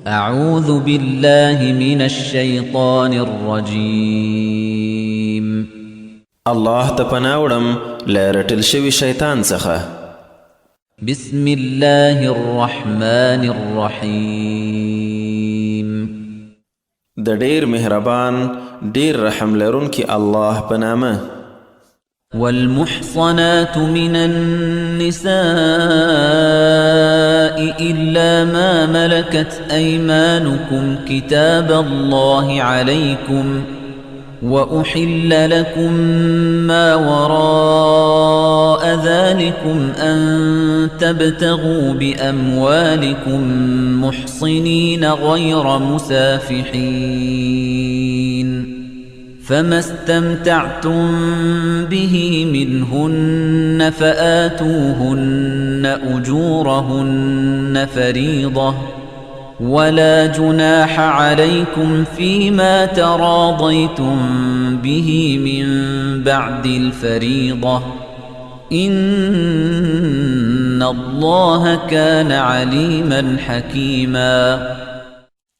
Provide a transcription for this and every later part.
أعوذ بالله من الشيطان الرجيم الله تپناوڑم لرٹل شوی شیطان څخه. بسم الله الرحمن الرحيم د ډیر مهربان ډیر رحم لرونکي الله په نامه. والمحصنات من النساء إلا ما ملكت أيمانكم كتاب الله عليكم وأحل لكم ما وراء ذلكم أن تبتغوا بأموالكم محصنين غير مسافحين فما استمتعتم به منهن فآتوهن أجورهن فريضة ولا جناح عليكم فيما تراضيتم به من بعد الفريضة إن الله كان عليما حكيما.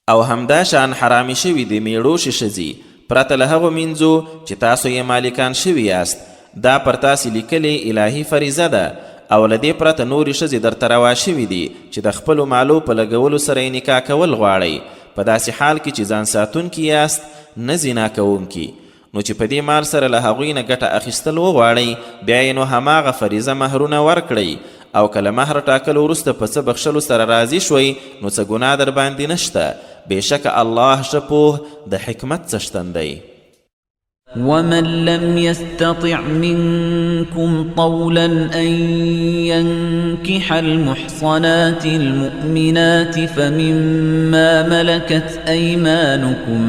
او همدا شان حرامي شوي دي میړو شزي پرته له هغو مینځو چې تاسو یې مالکان شوي یاست. دا پر تاسې لیکلې الهي فریضه ده. او له دې پرته نورې ښځې درته روا شوي دي چې د خپلو مالو په لګولو سره یې نکاح کول غواړئ په داسې حال کې چې ځان ساتونکي یاست نه زنا کوونکي. نو چې په دې مال سره له هغوی نه ګټه اخیستل وغواړئ بیا یې نو هماغه فریضه مهرونه ورکړئ. او که له مهر ټاکلو وروسته په څه بخښلو سره راضي شوئ نو څه ګناه در باندې نشته. بېشکه الله ښه پوه د حکمت څښتن دی. ومن لم يستطع منكم طولا أن ينكح المحصنات المؤمنات فمما ملكت أيمانكم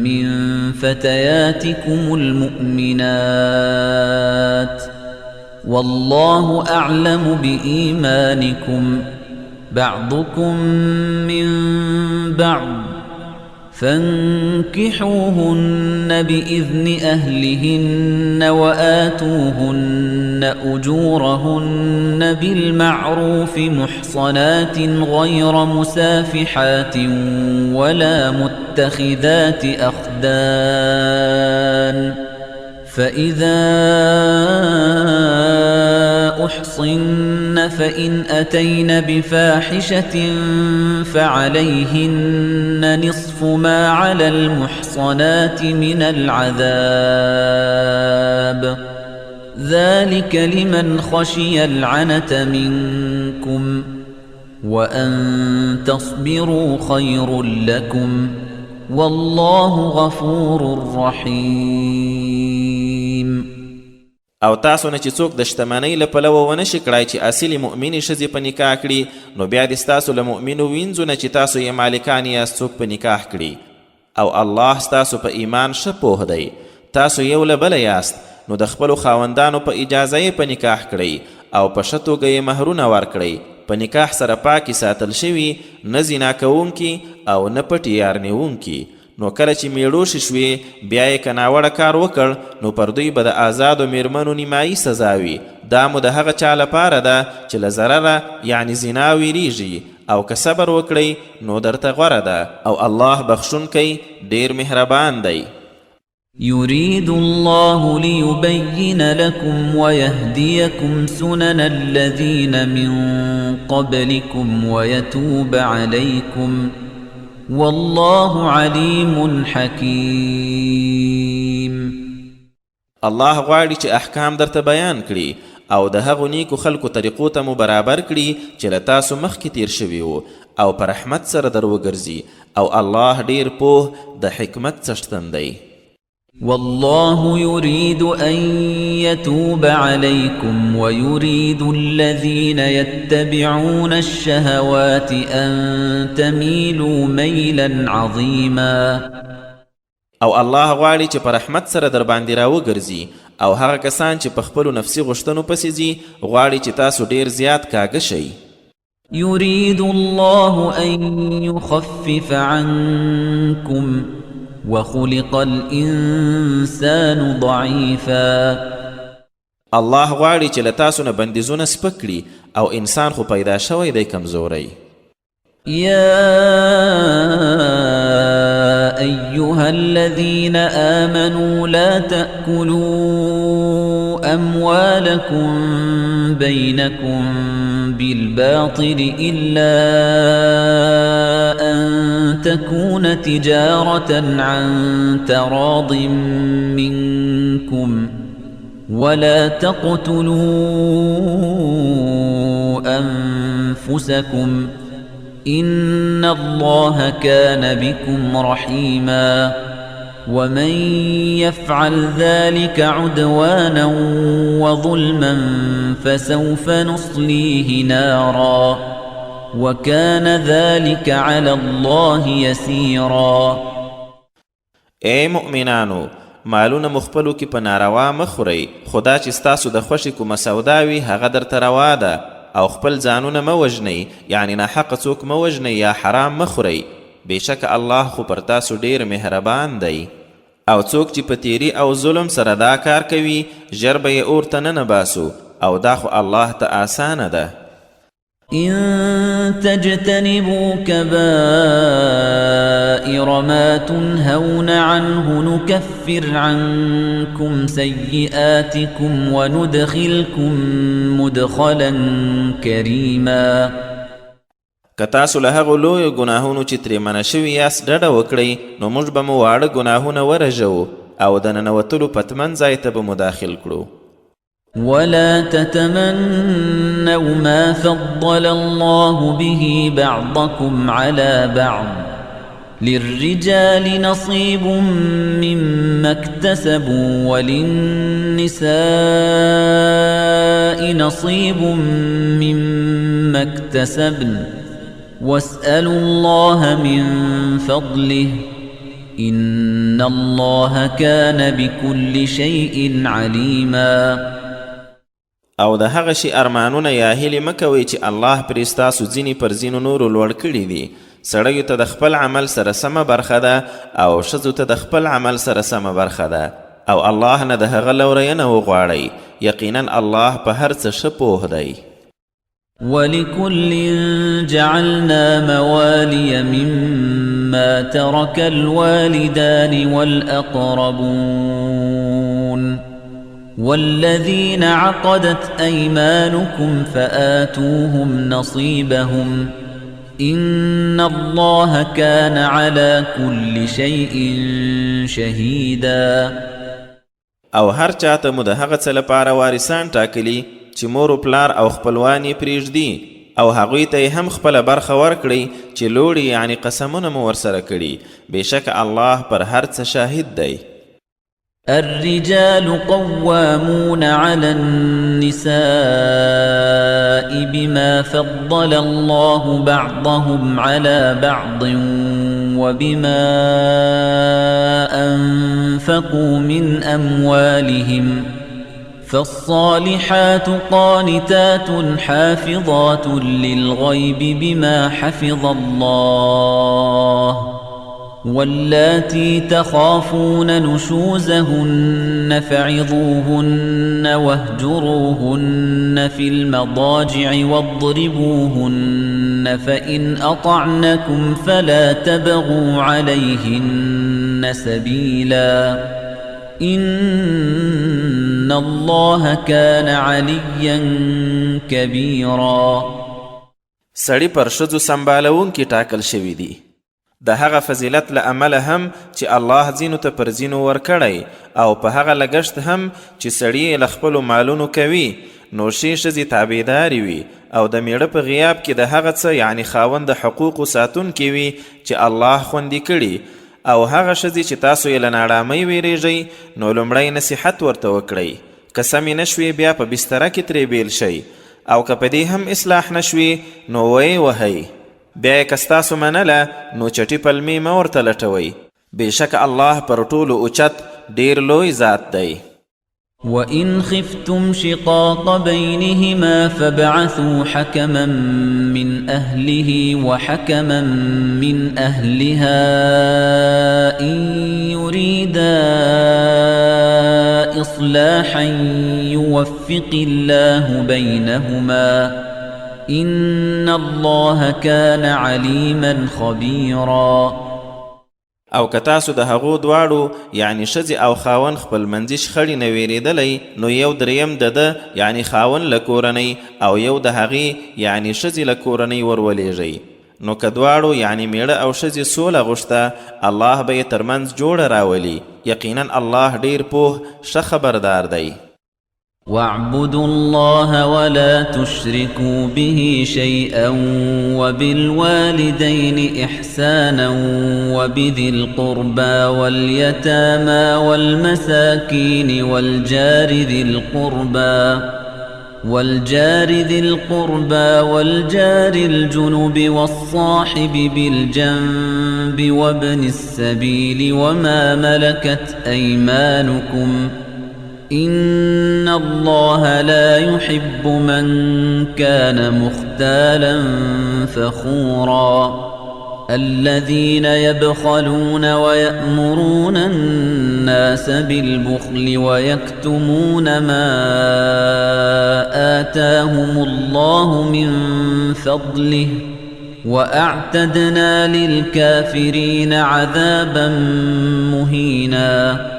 من فتياتكم المؤمنات والله أعلم بإيمانكم بعضكم من بعض فانكحوهن بإذن أهلهن وآتوهن أجورهن بالمعروف محصنات غير مسافحات ولا متخذات أخدان فإذا أحصن فإن أتين بفاحشة فعليهن نصف ما على المحصنات من العذاب ذلك لمن خشي العنة منكم وأن تصبروا خير لكم والله غفور رحيم. او تاسو نه چې څوک د شتمنۍ له پلوه ونه شي کړای چې اصلي مؤمنې ښځې په نکاح کړي نو بیا دې ستاسو له مؤمنو وینځو نه چې تاسو یې مالکان یاست څوک په نکاح کړي. او الله ستاسو په ایمان ښه پوه دی. تاسو یو له بله یاست نو د خپلو خاوندانو په اجازه یې په نکاح کړئ او په ښه توګه یې مهرونه ورکړئ. په نکاح سره پاکې ساتل شوي نه زنا کوونکي او نه پټ یار نیونکي. نو کله چې میړوشې شوې بیا یې که ناوړه کار وکړ نو پر دوی به د آزادو میرمنو نیمایي سزا وي. دا مو د هغه چا لپاره ده چې له ضرره یعنې زنا ویریږي. او که صبر وکړئ نو درته غوره ده. او الله بخښونکی ډیر مهربان دی. يريد الله ليبين لكم ويهديكم سنن الذين من قبلكم ويتوب عليكم والله عليم حكيم. الله غواړي چې احکام درته بیان کړي او د هغو نیکو خلکو طریقو ته مو برابر کړي چې له تاسو مخکې تیر شوي وو او په رحمت سره در وګرځي. او الله ډیر پوه د حکمت څښتن دی. والله يريد أن يتوب عليكم ويريد الذين يتبعون الشهوات أن تميلوا ميلا عظيما. او الله غواړي چې په رحمت سره در باندې راوګرځي او هغه کسان چې په خپلو نفسي غوښتنو پسې ځي غواړي چې تاسو ډیر زیات کاږه شئ. يريد الله أن يخفف عنكم وخلق الإنسان ضعيفا. الله غواړي چې له تاسو نه بندیزونه سپک کړي او انسان خو پیدا شوی دی کمزوری. يا أموالكم بينكم بالباطل إلا أن تكون تجارة عن تراض منكم ولا تقتلوا أنفسكم إن الله كان بكم رحيما ومن يفعل ذلك عدوانا وظلما فسوف نصليه نارا وكان ذلك على الله يسيرا. اے مؤمنانو، مالونه مخپلو کې په ناروا مخورئ، خدا چې ستاسو د خوښې کومه سودا وي هغه درته روا ده، او خپل ځانونه مه وژنئ، یعنی ناحقه څوک مه وژنئ یا حرام مخورئ، بېشکه الله خو پر تاسو ډیر مهربان دی. او څوک چې په تیری او ظلم سره دا کار کوي ژر به یې اور ته ننباسو، او دا خو الله ته آسانه ده. إن تجتنبوا كبائر ما تنهون عنه نكفر عنكم سيئاتكم وندخلكم مدخلا كريما. که تاسو له هغو لویو ګناهونو چې ترې منع شوي یاست ډډه وکړئ، نو موږ به مو واړه ګناهونه ورژوو او د ننوتلو پتمن ځای ته به مو داخل کړو. ولا تتمنوا ما فضل الله به بعضكم على بعض للرجال نصيب مما اكتسبوا وللنساء نصيب مما اكتسبن واسألوا الله من فضله إن الله كان بكل شيء عليما. او د هغه شي ارمانونه یا هیلې مه کوئ چې الله پرې ستاسو ځینې پر ځینو نورو لوړ کړي دي. سړیو ته د خپل عمل سره سمه برخه ده او ښځو ته د خپل عمل سره سمه برخه ده، او الله نه د هغه لورینه وغواړئ، یقینا الله په هر څه ښه پوه دی. ولكل جعلنا موالي مما ترك الوالدان والأقربون والذين عقدت أيمانكم فآتوهم نصيبهم إن الله كان على كل شيء شهيدا. او هر چاته مو د هغه څه لپاره وارثان ټاکلي چې مور و پلار او خپلوان یې پرېږدي، او هغوی ته یې هم خپله برخه ورکړئ چې لوړي یعنی قسمونه مو ورسره کړي، بېشکه الله پر هر څه شاهد دی. الرجال قوامون على النساء بما فضل الله بعضهم على بعض وبما أنفقوا من أموالهم فالصالحات قانتات حافظات للغيب بما حفظ الله واللاتي تخافون نشوزهن فعظوهن واهجروهن في المضاجع واضربوهن فإن أطعنكم فلا تبغوا عليهن سبيلا إن الله كان عليا كبيرا. سړی پر ښځو سمبالونکي ټاکل شوي دي. د هغه فضیلت له امله هم چې الله ځینو ته پر ځینو ورکړی، او په هغه لګښت هم چې سړی له خپلو مالونو کوي، نو ښې ښځې تابعدارې وي او د میړه په غیاب کې د هغه څه یعنی خاوند د حقوقو ساتونکي وي چې الله خوندي کړي. او هغه ښځې چې تاسو یې له ناړامۍ ویریږئ، نو لومړی نصیحت ورته وکړئ، که سمې نه شوې بیا په بستره کې ترې بیل شئ، او که په دې هم اصلاح نه شوې نو ویې وهئ. بیا یې که ستاسو منله نو چټي پلمې مه ورته لټوئ، بېشکه الله پر ټولو اوچت ډېر لوی ذات دی. وَإِنْ خِفْتُمْ شِقَاقَ بَيْنِهِمَا فَابْعَثُوا حَكَمًا مِّنْ أَهْلِهِ وَحَكَمًا مِّنْ أَهْلِهَا إِنْ يُرِيدَا إِصْلَاحًا يُوَفِّقِ اللَّهُ بَيْنَهُمَا إِنَّ اللَّهَ كَانَ عَلِيمًا خَبِيرًا. او که تاسو د هغو دواړو یعنی ښځې او خاوند خپل منځي شخړې نه ویرېدلی نو یو دریم د ده یعنی خاوند له کورنۍ او یو د هغې یعنی ښځې له کورنۍ ورولېږئ نو که دواړو یعنی میړه او ښځې سوله غوښته الله به یې ترمنځ جوړه راولي یقینا الله ډیر پوه ښه خبردار دی. واعبدوا الله ولا تشركوا به شيئا وبالوالدين إحسانا وبذي القربى واليتامى والمساكين والجار ذي القربى والجار الجنب والصاحب بالجنب وابن السبيل وما ملكت أيمانكم إن الله لا يحب من كان مختالا فخورا الذين يبخلون ويأمرون الناس بالبخل ويكتمون ما آتاهم الله من فضله وأعتدنا للكافرين عذابا مهينا.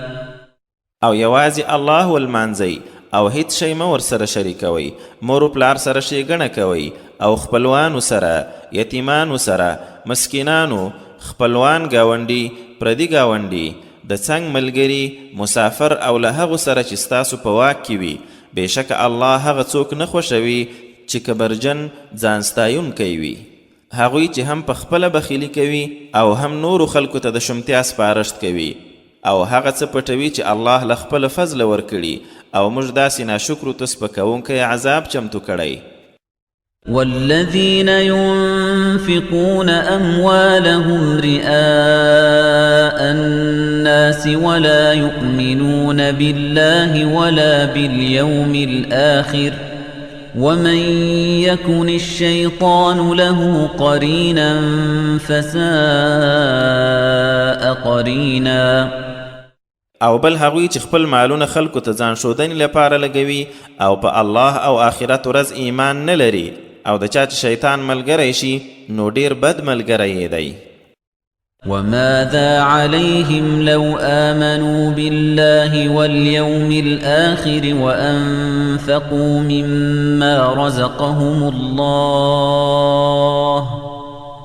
او یوازې الله ولمانځئ او هیڅ شی مه ورسره شریکوئ مور و پلار سره ښېګڼه کوئ او خپلوانو سره یتیمانو سره مسکینانو خپلوان ګاونډي پردي ګاونډي د څنګ ملګري مسافر او له هغو سره چې ستاسو په واک کې وي بېشکه الله هغه څوک نه خوښوي چې کبرجن ځان ستایونکی وي هغوی چې هم په خپله بخیلي کوي او هم نورو خلکو ته د شمتیا سپارښت کوي او هغه څه پټوي چې الله له خپله فضله ورکړي او موږ داسې ناشکرو ته سپکوونکی عذاب چمتو کړی. والذين ينفقون أموالهم رئاء الناس ولا يؤمنون بالله ولا باليوم الآخر ومن يكن الشيطان له قرينا فساء قرينا. او بل هغوی چې خپل مالونه خلکو ته ځان ښودنې لپاره لګوي او په الله او آخرت ورځ ایمان نه لري او د چا چې شیطان ملګری شي نو ډیر بد ملګری دی. وماذا عليهم لو آمنوا بالله واليوم الآخر وأنفقوا مما رزقهم الله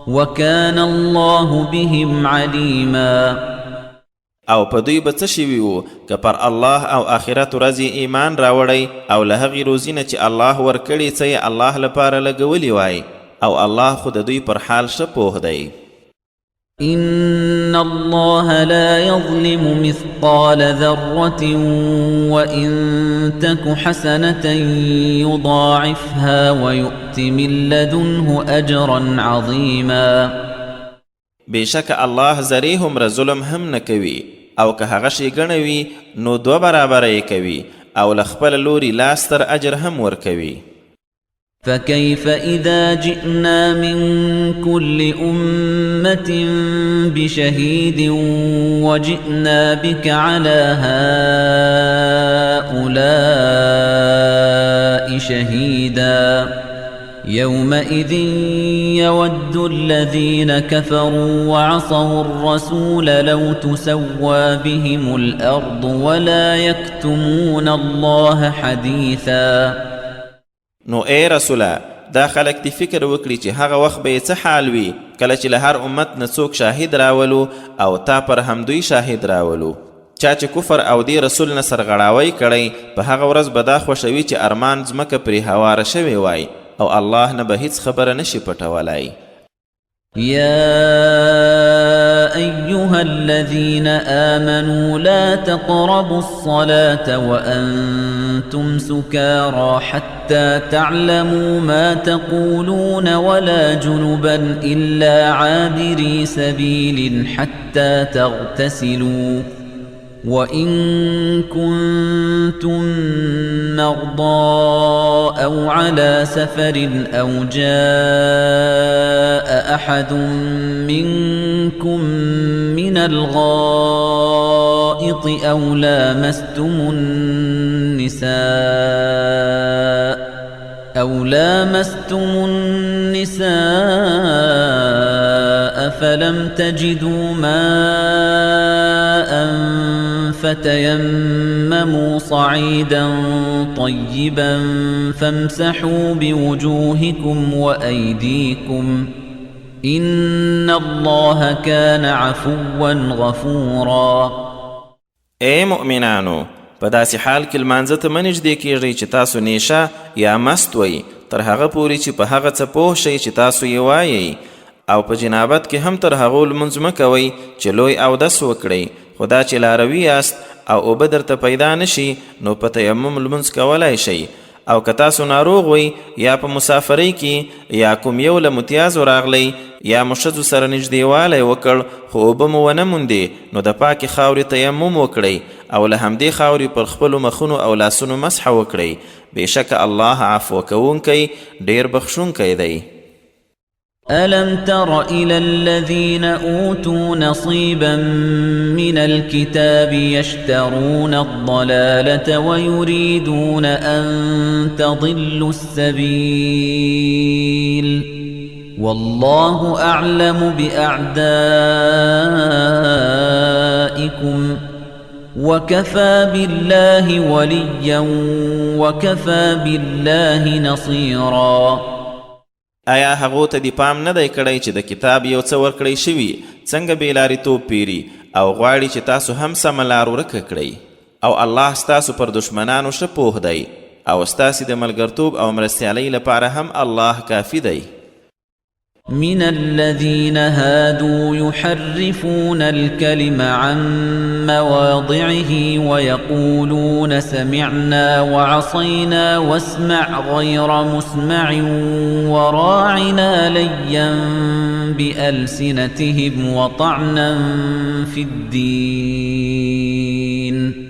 وكان الله بهم عليما. او په دوی به څه شوي وو که پر الله او آخرت ورځې ایمان راوړی او له هغې روزي نه چې الله ورکړي څه یې الله لپاره لګولي وای او الله خو د دوی پر حال ښه پوه دی. إن الله لا يظلم مثقال ذرة وإن تك حسنة يضاعفها ويؤت من لدنه أجرا عظيما. بېشکه الله ذرې هومره ظلم هم نه کوي او که هغه ښېګڼه وي نو دوه برابره یې کوي او له خپله لوري لاستر اجر هم ورکوي. فكيف إذا جئنا من كل أمة بشهيد وجئنا بك على هؤلاء شهيدا يومئذ يود الذين كفروا وعصوا الرسول لو تسوى بهم الأرض ولا يكتمون الله حديثا. نو ای رسوله دا خلک دی فکر وکړي چې هغه وخت به یې څه حال وي کله چې له هر امت نه څوک شاهد راولو او تا پر همدوی شاهد راولو. چا چې کفر او دی رسول نه سرغړاوی کړی په هغه ورځ به دا خوښوي چې ارمان ځمکه پرې هواره شوې وای او الله نه به هیڅ خبره نشي پټولای. يا أيها الذين آمنوا لا تقربوا الصلاة وأنتم سكارى حتى تعلموا ما تقولون ولا جنبا إلا عابري سبيل حتى تغتسلوا وإن كنتم مرضى أو على سفر أو جاء أحد منكم من الغائط أو لامستم النساء فلم تجدوا ماء فتيمموا صعيدا طيبا فامسحوا بوجوهكم وأيديكم إن الله كان عفوا غفورا. اے مؤمنانو، په داسې حال کې لمانځه ته مه نږدې کیږئ چې تاسو نیشه یا مست وئ، تر هغه پورې چې په هغه څه پوه شئ چې تاسو یې وایئ، او په جنابت کې هم تر هغو لمونځ مه کوئ چې لوی اودس وکړئ، خو دا چې لاروي یاست او اوبه درته پیدا نشي نو په تیمم لمونځ کولی شئ. او که تاسو ناروغ وئ یا په مسافرۍ کې یا کوم یو له متیازو راغلی یا مو ښځو سره نږدېوالی وکړ خو اوبه مو ونه موندې نو د پاکې خاورې تیمم وکړئ او له همدې خاورې پر خپلو مخونو او لاسونو مسح وکړئ. بېشکه الله عفو کوونکی ډېر بخښونکی دی. ألم تر إلى الذين أوتوا نصيبا من الكتاب يشترون الضلالة ويريدون أن تضلوا السبيل والله أعلم بأعدائكم وكفى بالله وليا وكفى بالله نصيرا. آیا هغو ته دی پام نه دی کړی چې د کتاب یو څه ورکړی شوي څنګه بېلارېتوب پیري او غواړي چې تاسو هم سمه لار ورکه کړئ، او الله ستاسو پر دشمنانو ښه پوه دی او ستاسې د ملګرتوب او مرستیالۍ لپاره هم الله کافي دی. من الذين هادوا يحرفون الكلم عن مواضعه ويقولون سمعنا وعصينا واسمع غير مسمع وراعنا ليا بألسنتهم وطعنا في الدين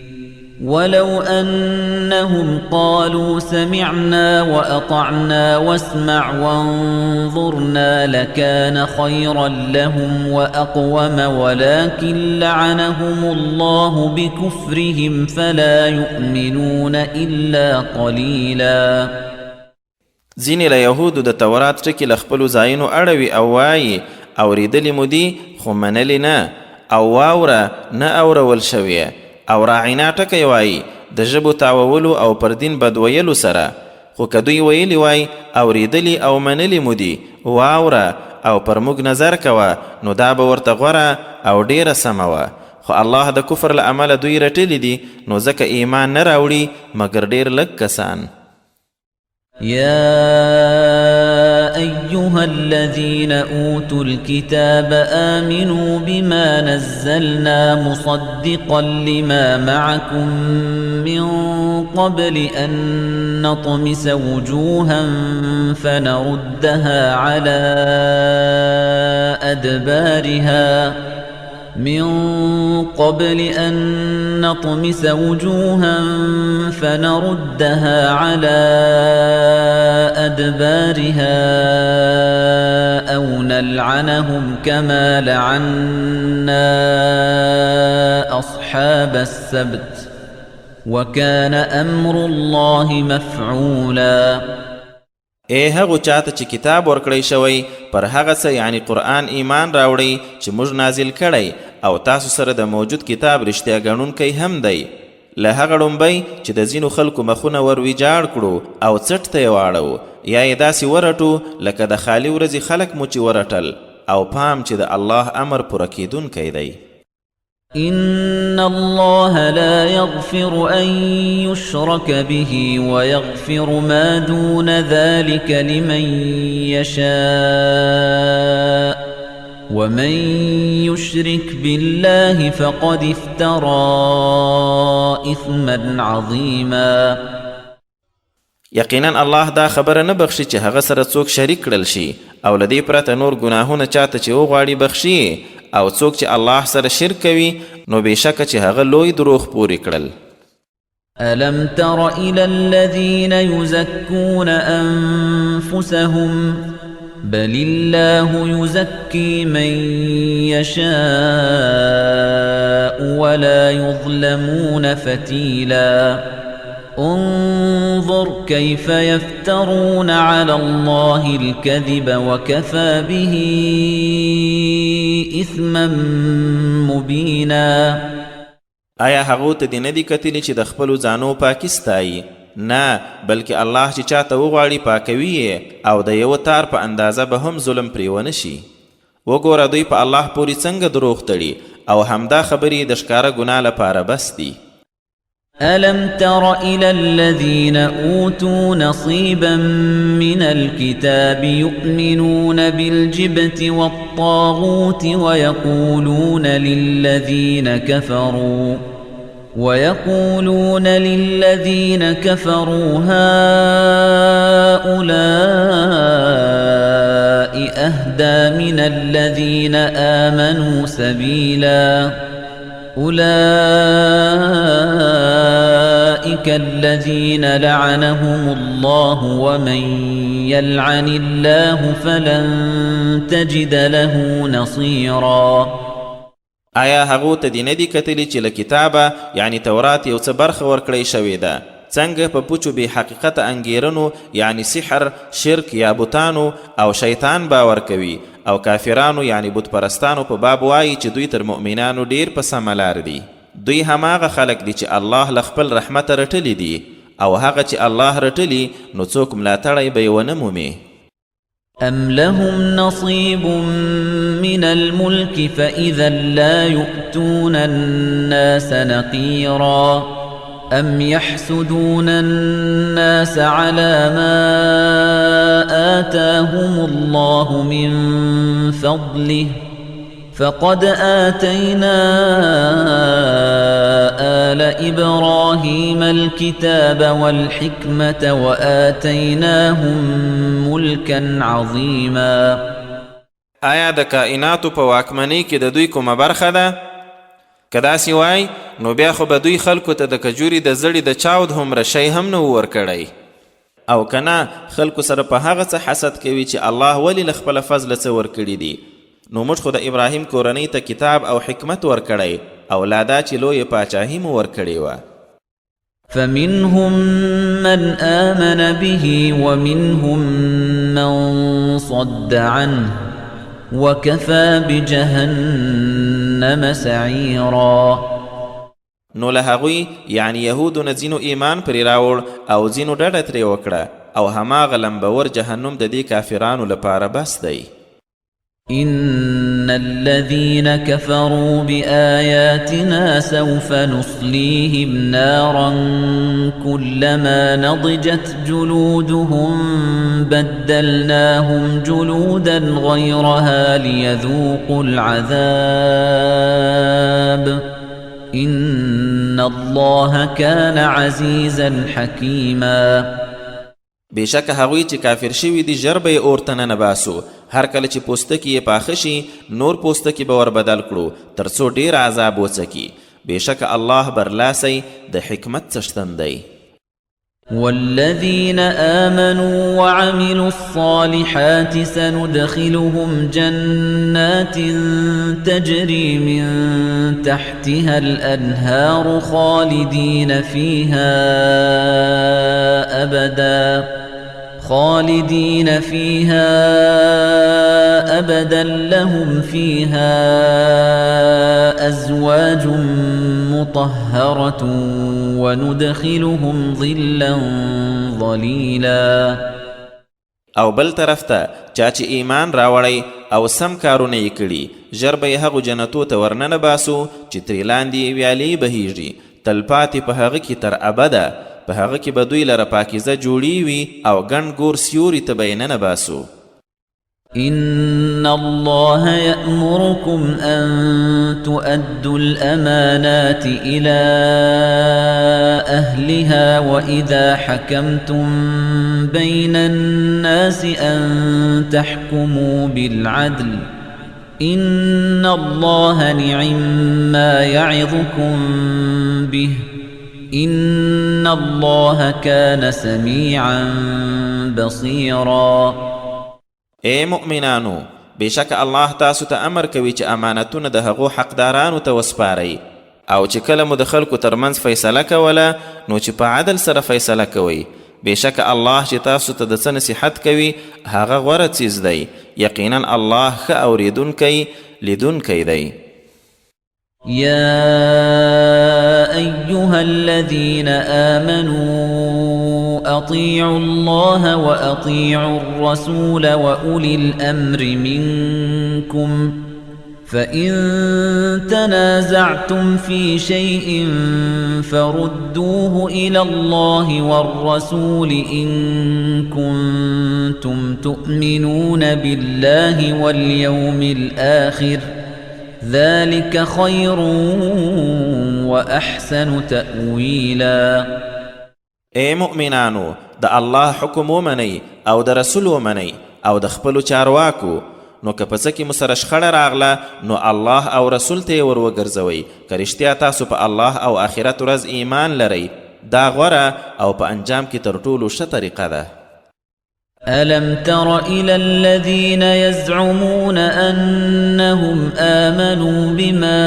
ولو أنهم قالوا سمعنا وأطعنا واسمع وانظرنا لكان خيرا لهم وأقوم ولكن لعنهم الله بكفرهم فلا يؤمنون إلا قليلا. ځینې له یهودو د تورات ټکي له خپلو ځایونو اړوي او وایي اورېدلې مو دي خو منلې نه، او واوره نه اورول شوې، او راعینا ټکی وایي د ژبو تاوولو او پر دین بد ویلو سره. خو که دوی ویلي وای اورېدلي او منلي مو دي، واوره او پر موږ نظر کوه، نو دا به ورته غوره او ډیره سمه وه. خو الله د کفر له امله دوی رټلي دي، نو ځکه ایمان نه راوړي مګر ډیر لږ کسان. يا أيها الذين أوتوا الكتاب آمنوا بما نزلنا مصدقا لما معكم من قبل أن نطمس وجوها فنردها على أدبارها أو نلعنهم كما لعنا أصحاب السبت وكان أمر الله مفعولا. ای هغو چاته چې کتاب ورکړی شوی پر هغه څه یعنی قرآن ایمان راوړئ چې موږ نازل کړی، او تاسو سره د موجود کتاب رښتیا ګڼونکی هم دی. له هغه ړومبی چې د ځینو خلکو مخونه ور ویجاړ کړو او څټ ته یې واړو، یا یې داسې ورټو لکه د خالي ورځې خلک مو چې ورټل، او پام چې د الله امر پوره کیدونکی دی. إن الله لا يغفر أن يشرك به ويغفر ما دون ذلك لمن يشاء ومن يشرك بالله فقد افترى إثما عظيما. یقینا الله دا خبره نه بخشي چې هغه سره څوک شریک کړل شي، او لدې پرته نور ګناهونه چاته چې وغواړي بخشي، او څوک چې الله سره شرک کوي نو بېشکه چې هغه لوی دروغ پورې کړل. ألم تر إلى الذين يزكون أنفسهم بل الله يزكي من يشاء ولا يظلمون فتيلا. انظر كيف يفترون على الله الكذب وكفى به إثما مبينا. آیا هغو ته دې نه دي کتلي چې د خپلو ځانو پاکي ستایي؟ نه، بلکې الله چې چاته وغواړي پاکوي یې او د یوه تار په اندازه به هم ظلم پرې ونه شي. وګوره دوی په الله پورې څنګه دروغ تړي او همدا خبرې د ښکاره ګناه لپاره بس دي. ألم تر إلى الذين أوتوا نصيبا من الكتاب يؤمنون بالجبت والطاغوت ويقولون للذين كفروا هؤلاء أهدى من الذين آمنوا سبيلا أولئك الذين لعنهم الله ومن يلعن الله فلن تجد له نصيرا. آیا هغو ته دې نه دي کتلي چې له کتابه یعنی تورات یو څه برخه ورکړی شوې ده، څنګه په پوچو بې حقیقته انګیرنو یعنی سحر، شرک یا بوتانو او شیطان باور کوي او کافرانو یعنی بت پرستانو په باب وایي چې دوی تر مؤمنانو ډیر په سمه لار دي. دوی هماغه خلک دي چې الله له خپل رحمته رټلي دي او هغه چې الله رټلي نو څوک ملاتړی به یې ونه مومي. أم لهم نصيب من الملك فإذا لا يؤتون الناس نقيرا أم يحسدون الناس على ما آتاهم الله من فضله فقد آتينا آل إبراهيم الكتاب والحكمة وآتيناهم ملكا عظيما. آیا د کائناتو په واکمنۍ کې د دوی کومه برخه ده؟ که داسې وای نو بیا خو به دوی خلکو ته د کجوري د زړي د چاود هومره شی هم نه ورکړی، او که نه خلکو سره په هغه څه حسد کوي چې الله ولې له خپله فضله څه ورکړي دي. نو موږ خو د ابراهیم کورنۍ ته کتاب او حکمت ورکړی او لا دا چې لویه پاچاهي مو ورکړې وه. فمنهم من آمن به ومنهم من صد عنه وكفى بجهنم سعيرا. نو له هغوی یعنی یهودو نه ځینو ایمان پرې راوړ او ځینو ډډه ترې وکړه او هماغه لمبور جهنم د دې کافرانو لپاره بس دی. إن الذين كفروا بآياتنا سوف نصليهم نارا كلما نضجت جلودهم بدلناهم جلودا غيرها ليذوقوا العذاب إن الله كان عزيزا حكيما. بېشکه هغوی چې کافر شوي دي ژر به یې اور ته ننباسو، هر کله چې پوستکي یې پاخه شي نور پوستکي به ور بدل کړو تر څو ډېر عذاب وڅکي. بېشکه الله برلاسی د حکمت څښتن دی. والذين آمنوا وعملوا الصالحات سندخلهم جنات تجري من تحتها الأنهار خالدين فيها أبدا لهم فيها أزواج مطهرة وندخلهم ظلا ظليلا. او بل طرف ته چا چې ایمان راوړی او سم کارونه یې کړي ژر به یې هغو جنتو ته ورننه باسو چې ترې لاندې ویالې بهیږي تلپاتې په هغه کې تر ابده. په هغه کې به دوی لره پاکیزه جوړي وي او ګڼ ګور سیوري ته به یې ننه باسو. إن الله يأمركم أن تؤدوا الأمانات إلى أهلها وإذا حكمتم بين الناس أن تحكموا بالعدل إن الله نعما يعظكم به إن الله كان سميعا بصيرا. اے مؤمنانو، بېشکه الله تاسو ته امر کوي چې امانتونه د هغو حقدارانو ته وسپارئ او چې کله مو د خلکو ترمنځ فیصله کوله نو چې په عدل سره فیصله کوئ. بېشکه الله چې تاسو ته د څه نصیحت کوي هغه غوره څیز دی. یقینا الله ښه اورېدونکی لیدونکی دی. يا أيها الذين آمنوا أطيعوا الله وأطيعوا الرسول وأولي الأمر منكم فإن تنازعتم في شيء فردوه إلى الله والرسول إن كنتم تؤمنون بالله واليوم الآخر ذلك خير وأحسن تأويلا. اے مؤمنانو د الله حکم ومنئ او د رسول ومنئ او د خپلو چارواکو، نو که په څه کې مو سره شخړه راغله نو الله او رسول ته یې ور وګرځوئ. که رښتیا تاسو په الله او آخرت ورځ ایمان لرئ دا غوره او په انجام کې تر ټولو ښه طریقه ده. ألم تر إلى الذين يزعمون أنهم آمنوا بما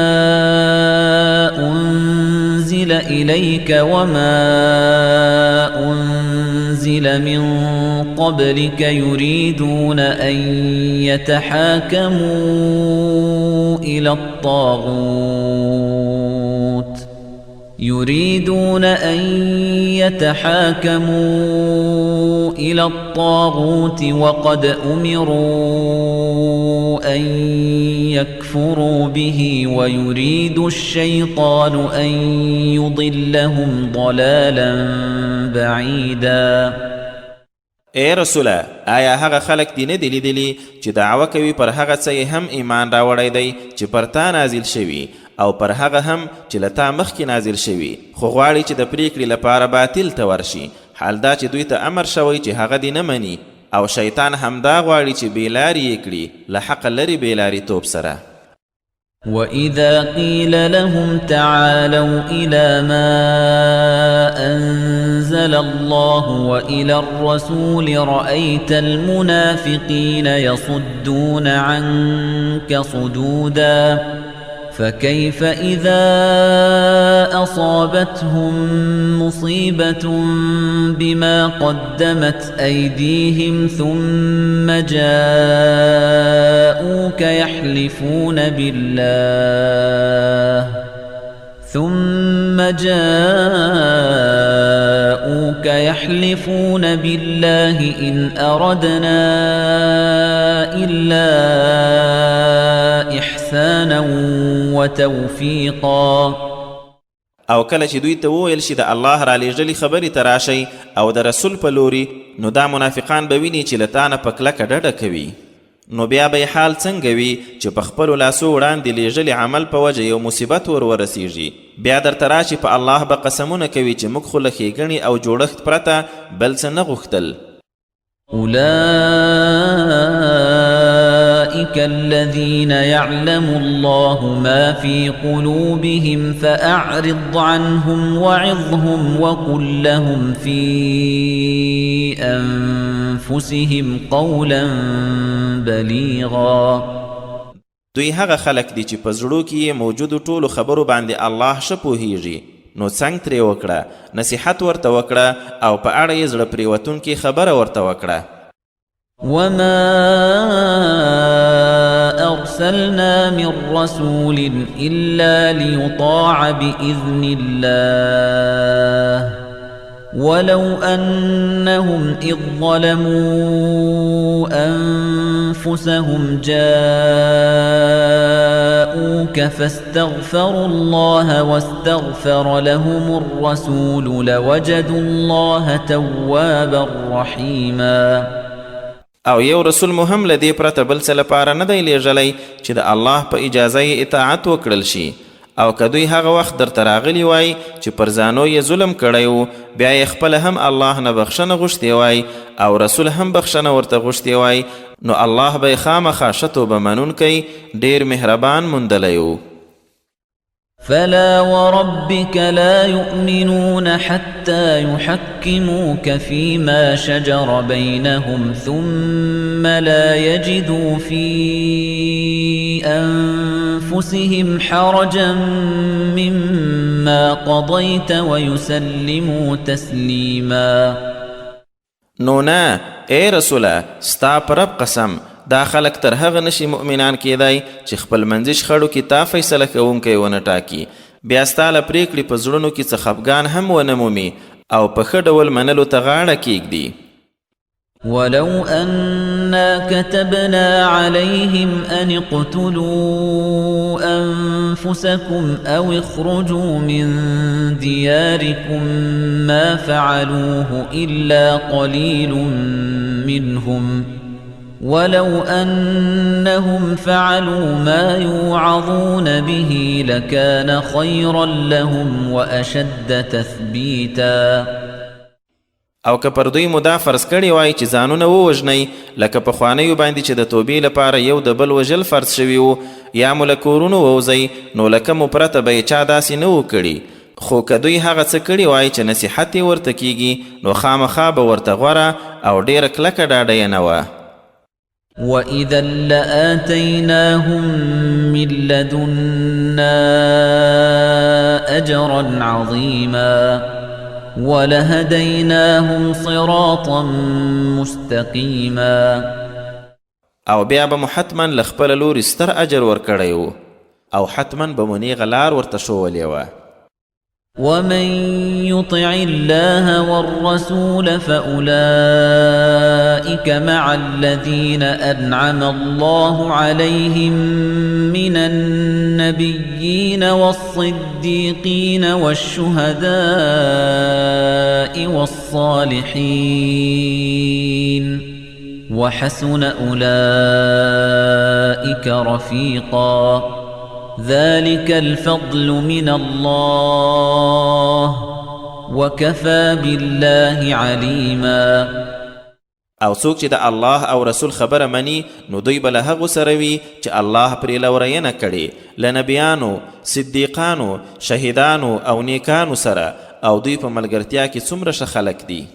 أنزل إليك وما أنزل من قبلك يريدون أن يتحاكموا إلى الطاغوت وقد أمروا أن يكفروا به ويريد الشيطان أن يضلهم ضلالا بعيدا. اے رسوله آیا هغه خلک دی نه دی لیدلی چې دعوه کوي پر هغه څه هم ایمان راوړی دی چې پر تا نازل شوي او پر هغه هم چې له تا مخکې نازل شوي، خو غواړي چې د پریکړې لپاره باطل ته ورشي. حال دا چې دوی ته امر شوی چې هغه دی نه مني او شیطان همدا غواړي چې بېلارې یې کړي له حقه لرې بېلاریتوب سره. وَإِذَا قِيلَ لَهُمْ تَعَالَوْا إِلَى مَا أَنزَلَ اللَّهُ وَإِلَى الرَّسُولِ رَأَيْتَ الْمُنَافِقِينَ يَصُدُّونَ عَنكَ صُدُودًا فَكَيْفَ إِذَا أَصَابَتْهُم مُّصِيبَةٌ بِمَا قَدَّمَتْ أَيْدِيهِمْ ثُمَّ جَاءُوكَ يحلفون بالله إن أردنا إلا إحسانا وتوفيقا. او کله چې دوی ته وویل شي د الله را لېږلي خبرې ته راشئ او د رسول په لوري، نو دا منافقان به ویني چې له تا نه په کلکه ډډه کوي. نو بیا به حال څنګه وي چې په خپلو لاسو وړاندې لېږلي عمل په وجه یو مصیبت ورسیږي، بیا درته راشي په الله به قسمونه کوي چې موږ خو له ښېګڼې او جوړښت پرته بل څه نه غوښتل. أولئك الذين يعلم الله ما في قلوبهم فأعرض عنهم وعظهم وقل لهم في أنفسهم قولا بليغا. دوی هغه خلک دي چې په زړو کې یې موجودو ټولو خبرو باندې الله ښه پوهیږي، نو څنګ ترې وکړه، نصیحت ورته وکړه او په اړه یې زړه پرېوتونکې خبره ورته وکړه. وما أرسلنا من رسول إلا ليطاع بإذن الله ولو أنهم إذ ظلموا أنفسهم جاءوك فاستغفروا الله واستغفر لهم الرسول لوجدوا الله توابا رحيما. او یو رسول مو هم له دې پرته بل څه لپاره نه دی لیږلی چې د الله په اجازه یې اطاعت وکړل شي، او که دوی هغه وخت درته راغلی وای چې پر ځانو یې ظلم کړی و، بیا یې خپله هم الله نه بخښنه غوښتې وای او رسول هم بخښنه ورته غوښتې وای، نو الله به یې خامخا ښه توبه منونکی ډېر مهربان موندلی و. فلا وربك لا يؤمنون حتى يحكموك فيما شجر بينهم ثم لا يجدوا في أنفسهم حرجا مما قضيت ويسلموا تسليما. نو نه ای رسوله ستا پر رب قسم دا خلق تر هغه نشي مؤمنان کېدای چې خپل منځي شخړو کې تا فیصله کوونکی ونه ټاکي، بیا ستا له پرېکړې په زړونو کې څه خفګان هم ونه مومي او په ښه ډول منلو ته غاړه کېږدي. ولو أنا كتبنا عليهم أن اقتلوا أنفسكم أو اخرجوا من دياركم ما فعلوه إلا قليل منهم ولو أنهم فعلوا ما يوعظون به لكان خيرا لهم وأشد تثبيتا. او که پر دوی مو دا فرض کړی وای چې ځانونه ووژنئ لکه پخوانیو باندې چې د توبې لپاره یو د بل وژل فرض شوي وو، یا مو له کورونو ووځئ، نو لکه مو پرته به یې چا داسې نه و کړي. خو که دوی هغه څه کړي وای چې نصیحت یې ورته کیږي نو خامخا به ورته غوره او ډېره کلکه ډاډه یې نه وه. وَإِذًا لَآتَيْنَاهُمْ مِنْ لَدُنَّا أَجْرًا عَظِيمًا وَلَهَدَيْنَاهُمْ صِرَاطًا مُسْتَقِيمًا. او بیا به مو حتما له خپله لورې ستر اجر ورکړی و او حتما به مو نیغه لار ورته ښولې وه. وَمَنْ يُطِعِ اللَّهَ وَالرَّسُولَ فَأُولَئِكَ مَعَ الَّذِينَ أَنْعَمَ اللَّهُ عَلَيْهِمْ مِنَ النَّبِيِّينَ وَالصِّدِّيقِينَ وَالشُّهَدَاءِ وَالصَّالِحِينَ وَحَسُنَ أُولَئِكَ رَفِيقًا. ذلك الفضل من الله وكفى بالله عليما. او څوک چې د الله او رسول خبره مني نو دوی به له هغو سره وي چې الله پرې لورینه کړي، له نبیانو، صدیقانو، شهیدانو او نیکانو سره، او دوی په ملګرتیا کې څومره ښه خلک دي.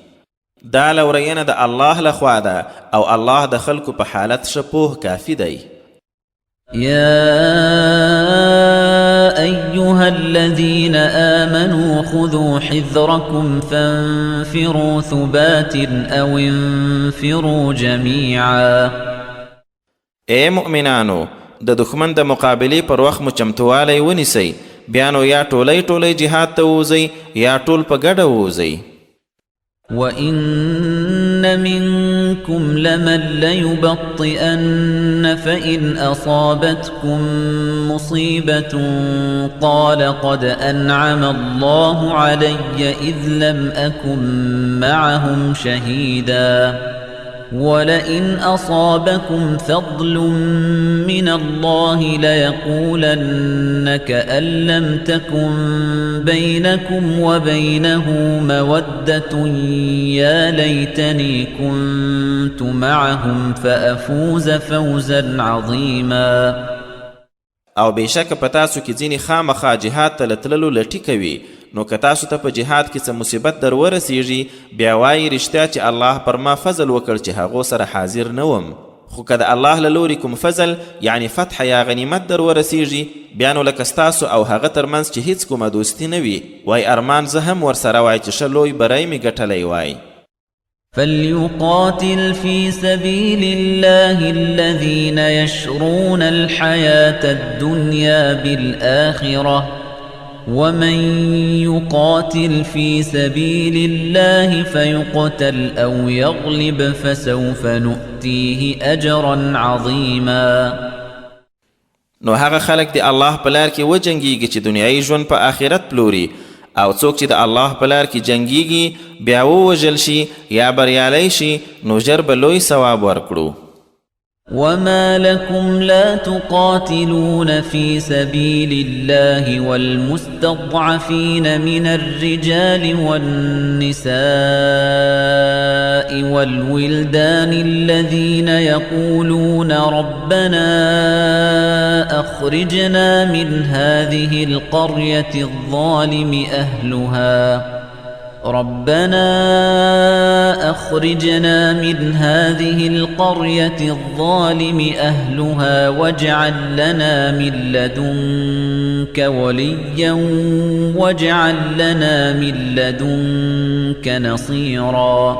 دا لورینه د الله لخوا ده او الله د خلکو په حالت ښه پوه کافي دی. يا أيها الذين آمنوا خذوا حذركم فانفروا ثبات أو انفروا جميعا. اے مؤمنانو د دښمن د مقابلې پر وخت مو چمتوالی ونیسئ، بیا نو یا ټولی ټولی جهاد ته ووځئ یا ټول په ګډه ووځئ. وَإِنَّ مِنكُمْ لَمَن لَّيُبَطِّئَنَّ فَإِنْ أَصَابَتْكُم مُّصِيبَةٌ قَالَ قَدْ أَنْعَمَ اللَّهُ عَلَيَّ إِذْ لَمْ أَكُن مَّعَهُمْ شَهِيدًا وَلَئِنْ أَصَابَكُمْ فَضْلٌ مِّنَ اللَّهِ لَيَقُولَنَّ كَأَن لَّمْ تَكُن بَيْنَكُمْ وَبَيْنَهُ مَوَدَّةٌ يَا لَيْتَنِي كُنتُ مَعَهُمْ فَأَفُوزَ فَوْزًا عَظِيمًا. او بېشکه په تاسو کې ځینې خامخا جهاد ته له تللو لټي کوي، نو که تاسو ته په جهاد کې څه مصیبت در ورسیږي بیا وایي رښتیا چې الله پر ما فضل وکړ چې هغو سره حاضر نه وم. خو که د الله له لورې کوم فضل یعنی فتح یا غنیمت در ورسیږي بیا نو لکه ستاسو او هغه ترمنځ چې هیڅ کومه دوستي نه وي، وای ارمان زه هم ورسره وای چې ښه لوی بری مې ګټلی وای. فليقاتل في سبيل الله الذين يشرون الحياة الدنيا بالآخرة ومن يقاتل في سبيل الله فيقتل أو يغلب فسوف نؤتيه أجرا عظيما. نو هغه خلق دی الله په لار کې وجنګیږي چې دنیایي ژوند په آخرت پلوري، او څوک چې د الله په لار کې جنګیږي بیا ووژل شي یا بریالی شي نو ژر به لوی ثواب ورکړو. وما لكم لا تقاتلون في سبيل الله والمستضعفين من الرجال والنساء والولدان الذين يقولون ربنا أخرجنا من هذه القرية الظالم أهلها واجعل لنا من لدنك وليا واجعل لنا من لدنك نصيرا.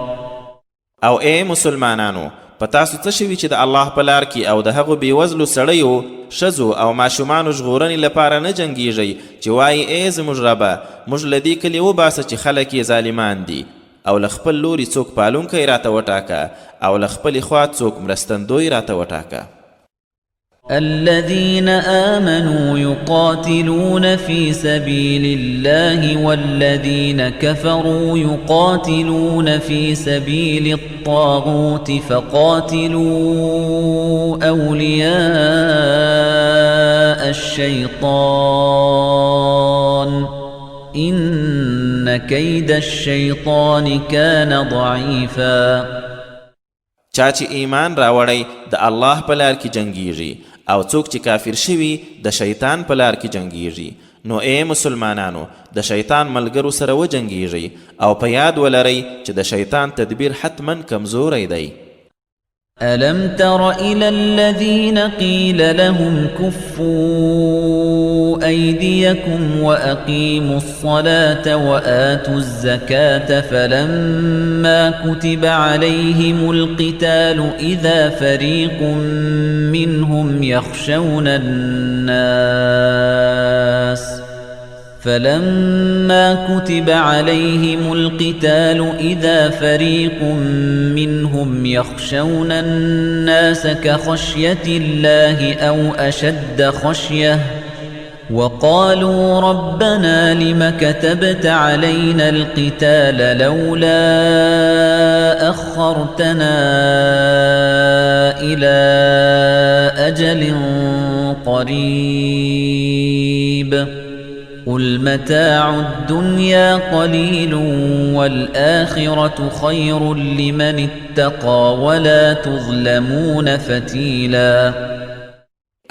او اے مسلمانانو، پتاسو څه شوي چې د الله په لار کې او د هغو بېوزلو سړیو، ښځو او ماشومانو ژغورنې لپاره نه جنګیږئ چې وایي ای زموږ ربه، موږ له دې کلي وباسه چې خلک یې ظالمان دي، او له خپل لوري څوک پالونکی راته وټاکه او له خپلې خوا څوک مرستندوی راته وټاکه. الذين آمنوا يقاتلون في سبيل الله والذين كفروا يقاتلون في سبيل الطاغوت فقاتلوا أولياء الشيطان إن كيد الشيطان كان ضعيفا. چا چې ایمان راوړی د الله په لار کې جنګیږي او څوک چې کافر شوي د شیطان په لار کې جنګیږي، نو ای مسلمانانو د شیطان ملګرو سره وجنګیږئ او په یاد ولرئ چې د شیطان تدبیر حتما کمزوری دی. ألم تر إلى الذين قيل لهم كفوا أيديكم وأقيموا الصلاة وآتوا الزكاة فلما كتب عليهم القتال إذا فريق منهم يخشون الناس كخشية الله أو أشد خشية وقالوا ربنا لم كتبت علينا القتال لولا أخرتنا إلى أجل قريب قل متاع الدنيا قليل والآخرة خير لمن اتقى ولا تظلمون فتيلا.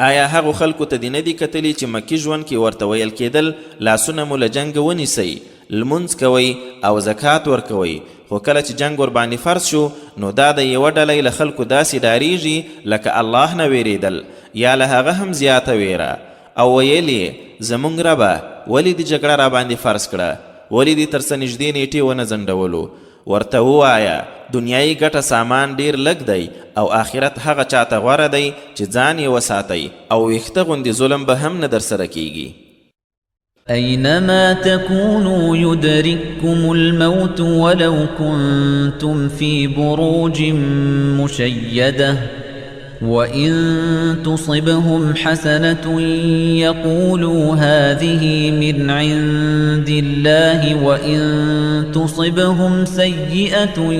آیا هغو خلکو ته دې نه دي کتلي چې مکي ژوند کې ورته ویل کېدل لاسونه مو له جنګ ونیسئ، لمونځ کوئ او زکات ورکوئ، خو کله چې جنګ ورباندې فرض شو نو دا د یوه ډلۍ له خلکو داسې ډاریږي لکه الله نه ویرېدل یا له هغه هم زیاته ویره، او ویل یې زموږ ربه ولې دې جګړه راباندې فرض کړه، ولې دې تر څه نږدې نیټې ونه ځنډولو. ورته ووایه دنیایي ګټه سامان ډیر لږ دی او آخرت هغه چاته غوره دی چې ځان یې وساتئ او ویښته غوندې ظلم به هم نه درسره کیږي. أينما تكونوا يدرككم الموت ولو كنتم في بروج مشيدة وإن تصبهم حسنة يقولوا هذه من عند الله وإن تصبهم سيئة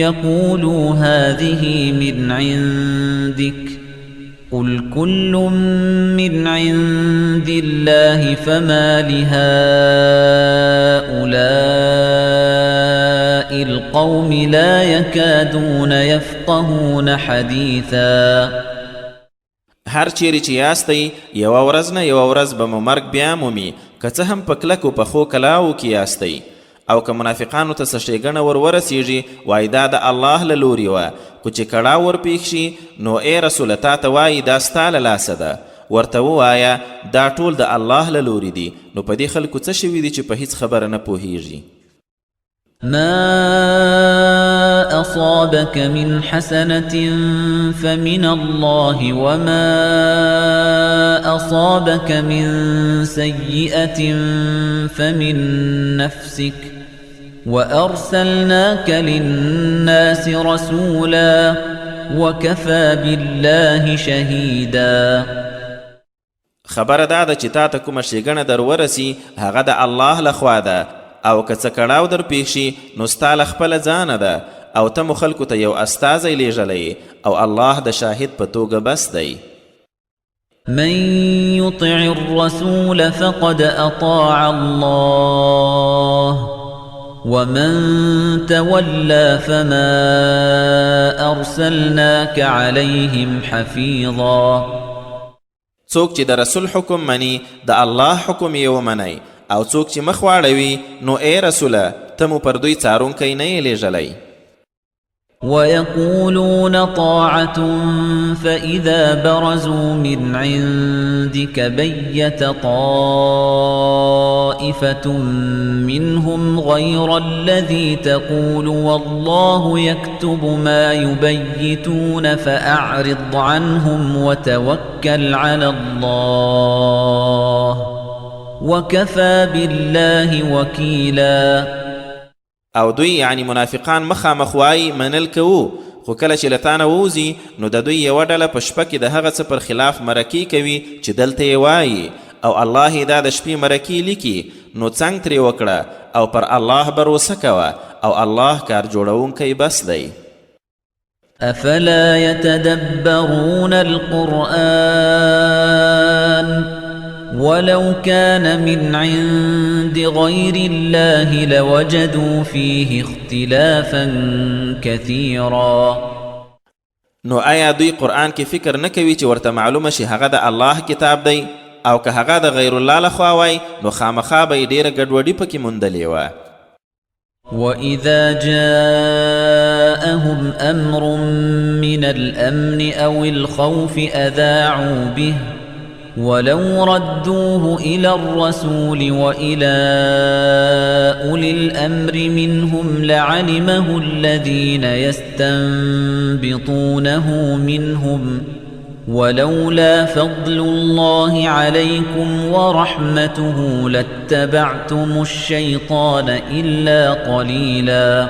يقولوا هذه من عندك قل كل من عند الله فما لهؤلاء القوم لا يكادون يفقهون حديثا. هر چیرې چې یاستئ یوه ورځ نه یوه ورځ به مو مرګ بیا مومي، که څه هم په کلکو پخو کلاو کې یاستئ، او که منافقانو ته څه ښېګڼه ورورسیږي وایي دا د الله له لورې وه، خو چې کړاو ورپېښ شي نو ای رسوله تا ته وایي دا ستا له لاسه ده. ورته ووایه دا ټول د الله له لورې دي، نو په دې خلکو څه شوي دي چې په هیڅ خبره نه پوهیږي. ما أصابك من حسنة فمن الله وما أصابك من سيئة فمن نفسك وأرسلناك للناس رسولا وكفى بالله شهيدا. خبره دا ده چې تا ته کومه ښېګڼه در ورسي هغه د الله لخوا ده، او که څه کړاو در پیښ شي نو ستا له خپله ځانه ده، او ته مو خلکو ته یو استازی لیږلی او الله د شاهد په توګه بس دی. من يطع الرسول فقد أطاع الله ومن تولى فما أرسلناك عليهم حفيظا. څوک چې د رسول حکم مني د الله حکم یې ومنئ او څوک چې مخ واړوي نو ای رسوله ته مو پر دوی څارونکی نه یې لیږلی. ويقولون طاعة فإذا برزوا من عندك بيت طائفة منهم غير الذي تقول والله يكتب ما يبيتون فأعرض عنهم وتوكل على الله وكفى بالله وكيلاً. او دوی یعنی منافقان مخامخ وایي منل کوو خو کله چې له تانه ووځي نو د دوی یوه ډله په شپه کې د هغه څه پر خلاف مرکې کوي چې دلته یې وایي او الله یې دا د شپې مرکې لیکي نو څنګ ترې وکړه او پر الله بروسه کوه او الله کار جوړونکی بس دی. افلا يتدبرون القرآن ولو كان من عند غير الله لوجدوا فيه اختلافا كثيرا. نو آیا دوی قرآن کې فکر نه کوي چې ورته معلومه شي هغه د الله کتاب دی او که هغه د غیر الله لخوا وای نو خامخا به یې ډېره ګډوډي پکې موندلې وه. وَإِذَا جَاءَهُمْ أَمْرٌ مِّنَ الْأَمْنِ أَوِ الْخَوْفِ أَذَاعُوا بِهِ ولو ردوه إلى الرسول وإلى أولي الأمر منهم لعلمه الذين يستنبطونه منهم ولولا فضل الله عليكم ورحمته لاتبعتم الشيطان إلا قليلا.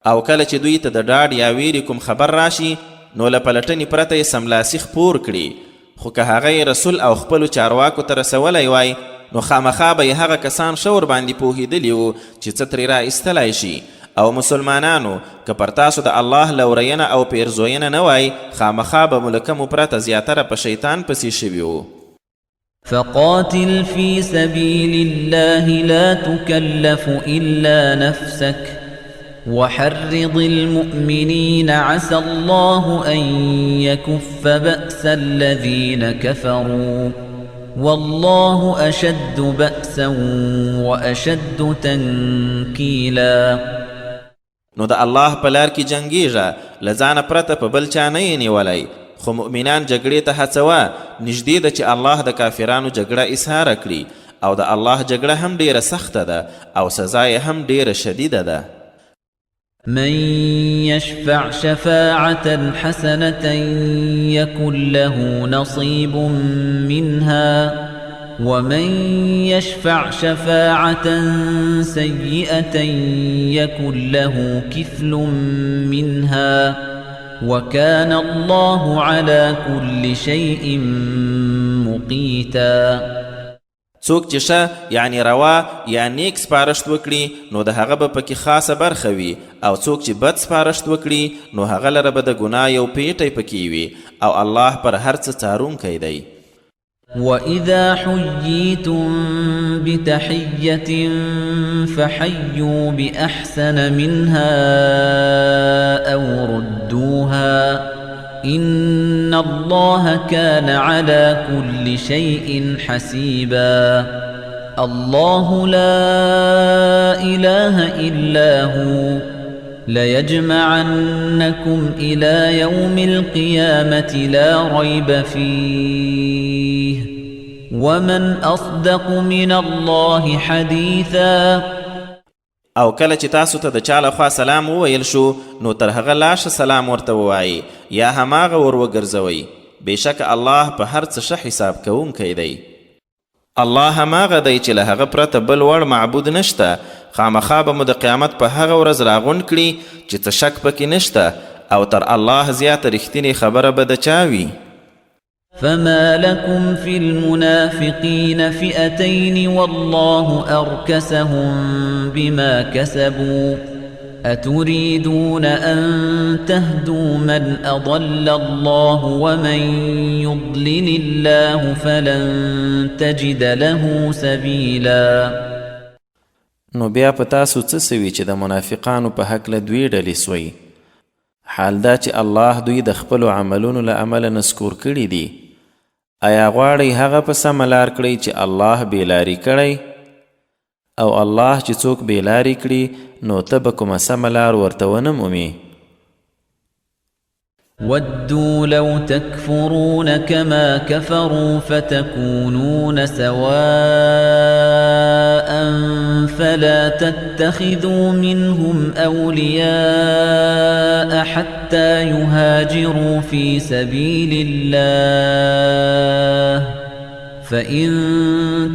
او کله چې دوی ته د ډاډ یا ویرې کوم خبر راشي نو له پلټنې پرته یې سملاسي خپور کړي خو که هغه رسول او خپلو چارواکو ته رسولی وای نو خامخا به یې هغه کسان ښه ورباندې پوهېدلي وو چې څه ترې را ایستلی شي. او مسلمانانو که پر تاسو د الله لورینه او پیرزوینه نه وای خامخا به مو له کمو پرته زیاتره په شیطان پسې شوي وو. فقاتل في سبيل الله لا تكلف إلا نفسك وحرض المؤمنين عسى الله أن يكف بأس الذين كفروا والله أشد بأسا وأشد تنكيلا. نو د الله په لار کې جنګیږه له ځانه پرته په بل چا نه یې نیولی خو مؤمنان جګړې ته هڅوه نږدې ده چې الله د کافرانو جګړه اسهاره کړي او د الله جګړه هم ډیره سخته ده او سزا یې هم ډیره شدیده ده. من يشفع شفاعة حسنة يكن له نصيب منها ومن يشفع شفاعة سيئة يكن له كفل منها وكان الله على كل شيء مقيتا. څوک چې ښه یعنی روا یا نیک سپارښت وکړي نو د هغه به پکې خاصه برخه وي او څوک چې بد سپارښت وکړي نو هغه لره به د ګناه یو پیټی پکې وي او الله پر هر څه څارونکی دی. وَإِذَا حُيِّيتُم بِتَحِيَّةٍ فَحَيُّوا بِأَحْسَنَ مِنْهَا أَوْ رُدُّوهَا إِنَّ اللَّهَ كَانَ عَلَى كُلِّ شَيْءٍ حَسِيبًا. الله لا إله إلا هو ليجمعنكم إلى يوم القيامة لا ريب فيه ومن أصدق من الله حديثا. او کله چې تاسو ته د چا لخوا سلام وویل شو نو تر هغه لاشه سلام ورته ووایي یا هماغه ور وګرځوئ. بېشکه الله په هر څه ښه حساب کوونکی دی. الله هماغه دی چې له هغه پرته بل وړ معبود نشته. خامخا به مو د قیامت په هغه ورځ راغونډ کړي چې څه شک پکې نشته او تر الله زیاته رښتینې خبره به د چا وي. فما لكم في المنافقين فئتين والله أركسهم بما كسبوا أتريدون أن تهدوا من أضل الله ومن يضلل الله فلن تجد له سبيلا. نو بیا په تاسو څه سوي چې د منافقانو په حق له دوی ډلې سوی؟ حال دا چې الله دوی د خپلو عملونو له امله نسکور کړي دي. آیا غواړئ هغه په سمه لار کړئ چې الله بېلاري کړی؟ او الله چې څوک بېلاري کړي نو ته به کومه سمه لار ورته ونه مومې. ودوا لو تكفرون كما كفروا فتكونون سواء فلا تتخذوا منهم أولياء حتى يهاجروا في سبيل الله فإن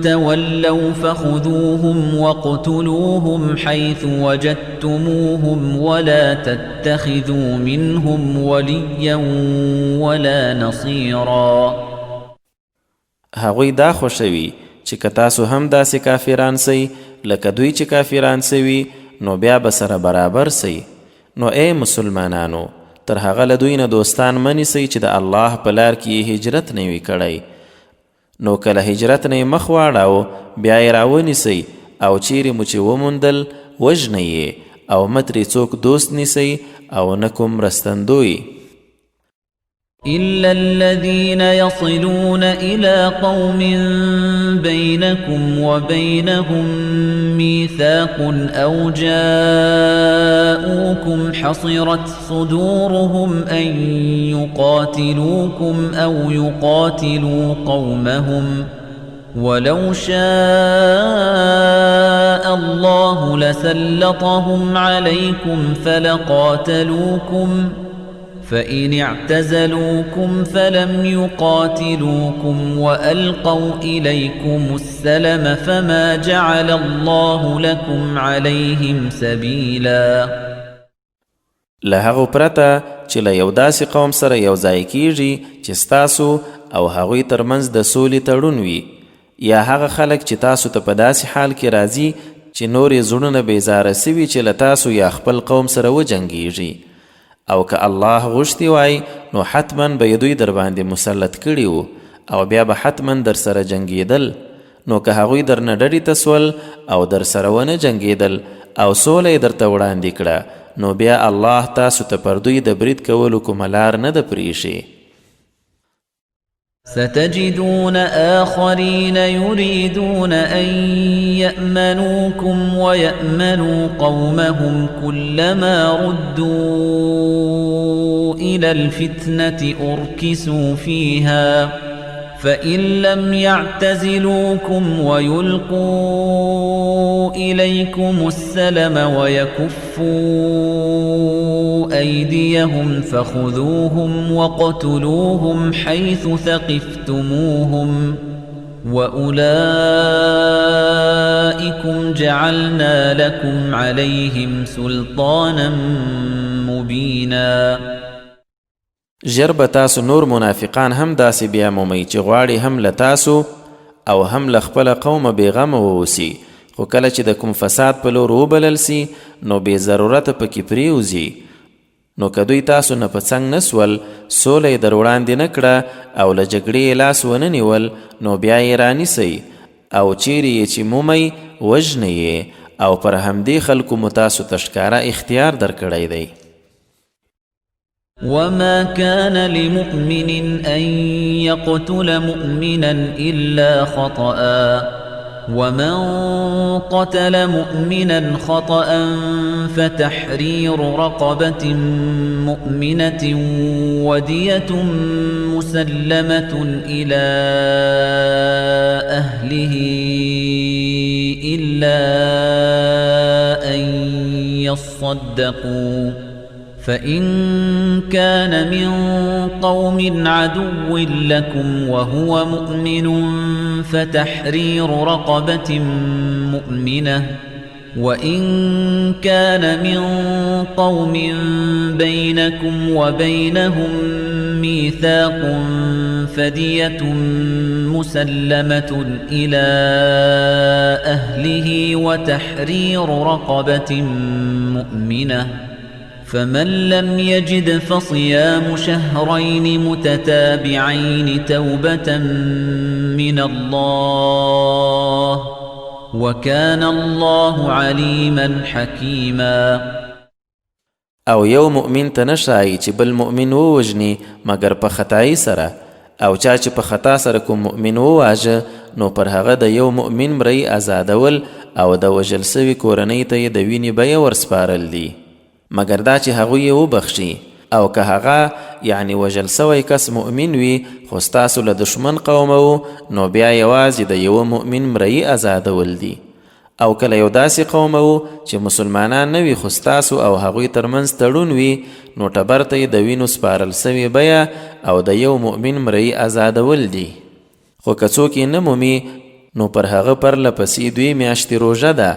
تولوا فخذوهم واقتلوهم حيث وجدتموهم ولا تتخذوا منهم وليا ولا نصيرا. هغوی دا خوشوي چې که تاسو هم داسې کافران سئ لکه دوی چې کافران سوي نو بیا به سره برابر سئ. نو ای مسلمانانو تر هغه له دوی نه دوستان مه نیسئ چې د الله په لار کې یې هجرت نه وي کړی. نو کله هجرت نه مخ واړاو بیا یې راونیسئ او چیرې مو چې وموندل وژنئ یې او مه ترې څوک دوست نیسئ او نه کوم مرستندوی. إلا الذين يصلون إلى قوم بينكم وبينهم ميثاق أو جاءوكم حصرت صدورهم أن يقاتلوكم أو يقاتلوا قومهم ولو شاء الله لسلطهم عليكم فلقاتلوكم فإن اعتزلوكم فلم يقاتلوكم وألقوا إليكم السلم فما جعل الله لكم عليهم سبيلا. لهغو پرته چې له یو داسې قوم سره یو ځای کیږي چې ستاسو او هغوی ترمنځ د سولې تړون وي، یا هغه خلک چې تاسو ته په داسې حال کې راځي چې نورې زړونه بیزاره سوي چې له تاسو یا خپل قوم سره وجنګیږي، او که الله غوښتي وای نو حتما به دوی در باندې مسلط کړي وو او بیا به حتما در سره جنګېدل. نو که هغوی در نه ډډې ته سول او در سره ونه جنګېدل او سوله یې درته وړاندې کړه نو بیا الله تاسو ته پر دوی د برید کولو کومه لار نه ده پرېښې. ستجدون آخرين يريدون أن يأمنوكم ويأمنوا قومهم كلما ردوا إلى الفتنة أركسوا فيها فإن لم يعتزلوكم ويلقوا إليكم السلم ويكفوا أيديهم فخذوهم واقتلوهم حيث ثقفتموهم وأولئكم جعلنا لكم عليهم سلطانا مبينا. ژر به تاسو نور منافقان هم داسې بیا مومئ چې غواړي هم له تاسو او هم له خپله قومه بېغمه واوسي، خو کله چې د کوم فساد په لور وبلل سي نو بې ضرورته پکې پرېوځي. نو که دوی تاسو نه په څنګ نه سول، سوله یې در وړاندې نه کړه او له جګړې یې لاس ونه نیول نو بیا یې رانیسئ او چیرې یې چې مومئ وژنئ یې او پر همدې خلکو مو تاسو ته ښکاره اختیار درکړی دی. وما كان لمؤمن أن يقتل مؤمنا إلا خطأ ومن قتل مؤمنا خطأ فتحرير رقبة مؤمنة ودية مسلمة إلى أهله إلا أن يصدقوا فإن كان من قوم عدو لكم وهو مؤمن فتحرير رقبة مؤمنة وإن كان من قوم بينكم وبينهم ميثاق فدية مسلمة إلى أهله وتحرير رقبة مؤمنة فمن لم يجد فصيام شهرين متتابعين توبة من الله وكان الله عليما حكيما. او یو مؤمن ته نشای چې بل مؤمن ووژني مګر په خطای سره، او چا چې په خطا سره کوم مؤمن وواژه نو پر هغه د یو مؤمن مری آزادول او د وژل سوي کورنۍ ته یې د وینې بیه ورسپارل دي، مګر دا چې هغوی یې وبخشي. او که هغه یعنی وژل سوی کس مؤمن وي خو ستاسو له دشمن قوم وو نو بیا یوازې د یو مؤمن مری آزادول دي. او کله یو داسې قوم وو چې مسلمانان نه وي خو ستاسو او هغوی ترمنځ تړون وي نو ټبر ته یې د وینو سپارل سوې بیه او د یو مؤمن مری آزادول دي. خو که څوک یې نه مومي نو پر هغه پرله پسې 2 میاشتې روژه ده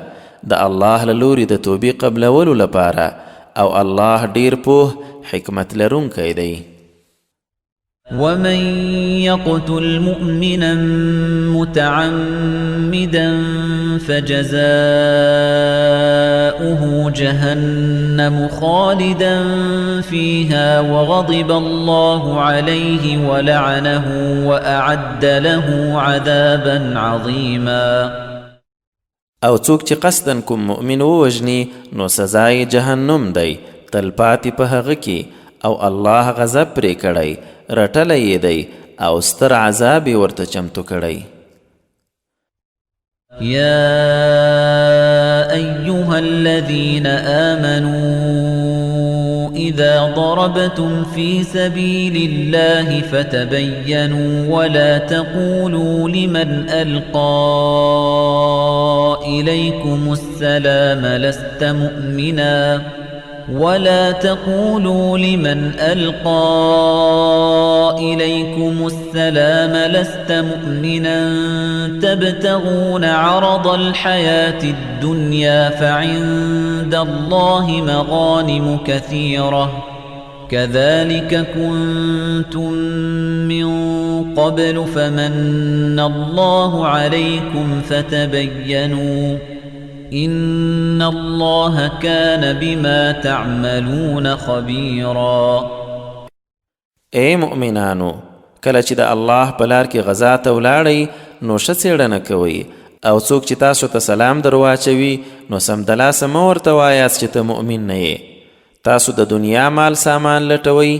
د الله له لوري د توبې قبلولو لپاره، او الله ډیر پوه حکمت لرونکی دی. ومن يقتل مؤمنا متعمدا فجزاؤه جهنم خالدا فيها وغضب الله عليه ولعنه وأعد له عذابا عظيما. او څوک چې قصدن کوم مؤمن ووژني نو سزای جهنم دی، تلپاتې په هغه کې، او الله غضب پرې کړی، رټلی یې دی او ستر عذاب یې ورته چمتو کړی. يا أيها الذين آمنوا إذا ضربتم في سبيل الله فتبينوا ولا تقولوا لمن ألقى إليكم السلام لست مؤمنا ولا تقولوا لمن ألقى إليكم السلام لست مؤمنا تبتغون عرض الحياة الدنيا فعند الله مغانم كثيرة كذلك كنتم من قبل فمن الله عليكم فتبينوا إن الله كان بما تعملون خبيرا. اے مؤمنانو، کله چې د الله په لار کې غزا ته ولاړئ نو ښه څېړنه کوئ، او څوک چې تاسو ته سلام در واچوي نو سمدلاسه مه ورته وایاست چې ته مؤمن نه یې. تاسو د دنیا مال سامان لټوئ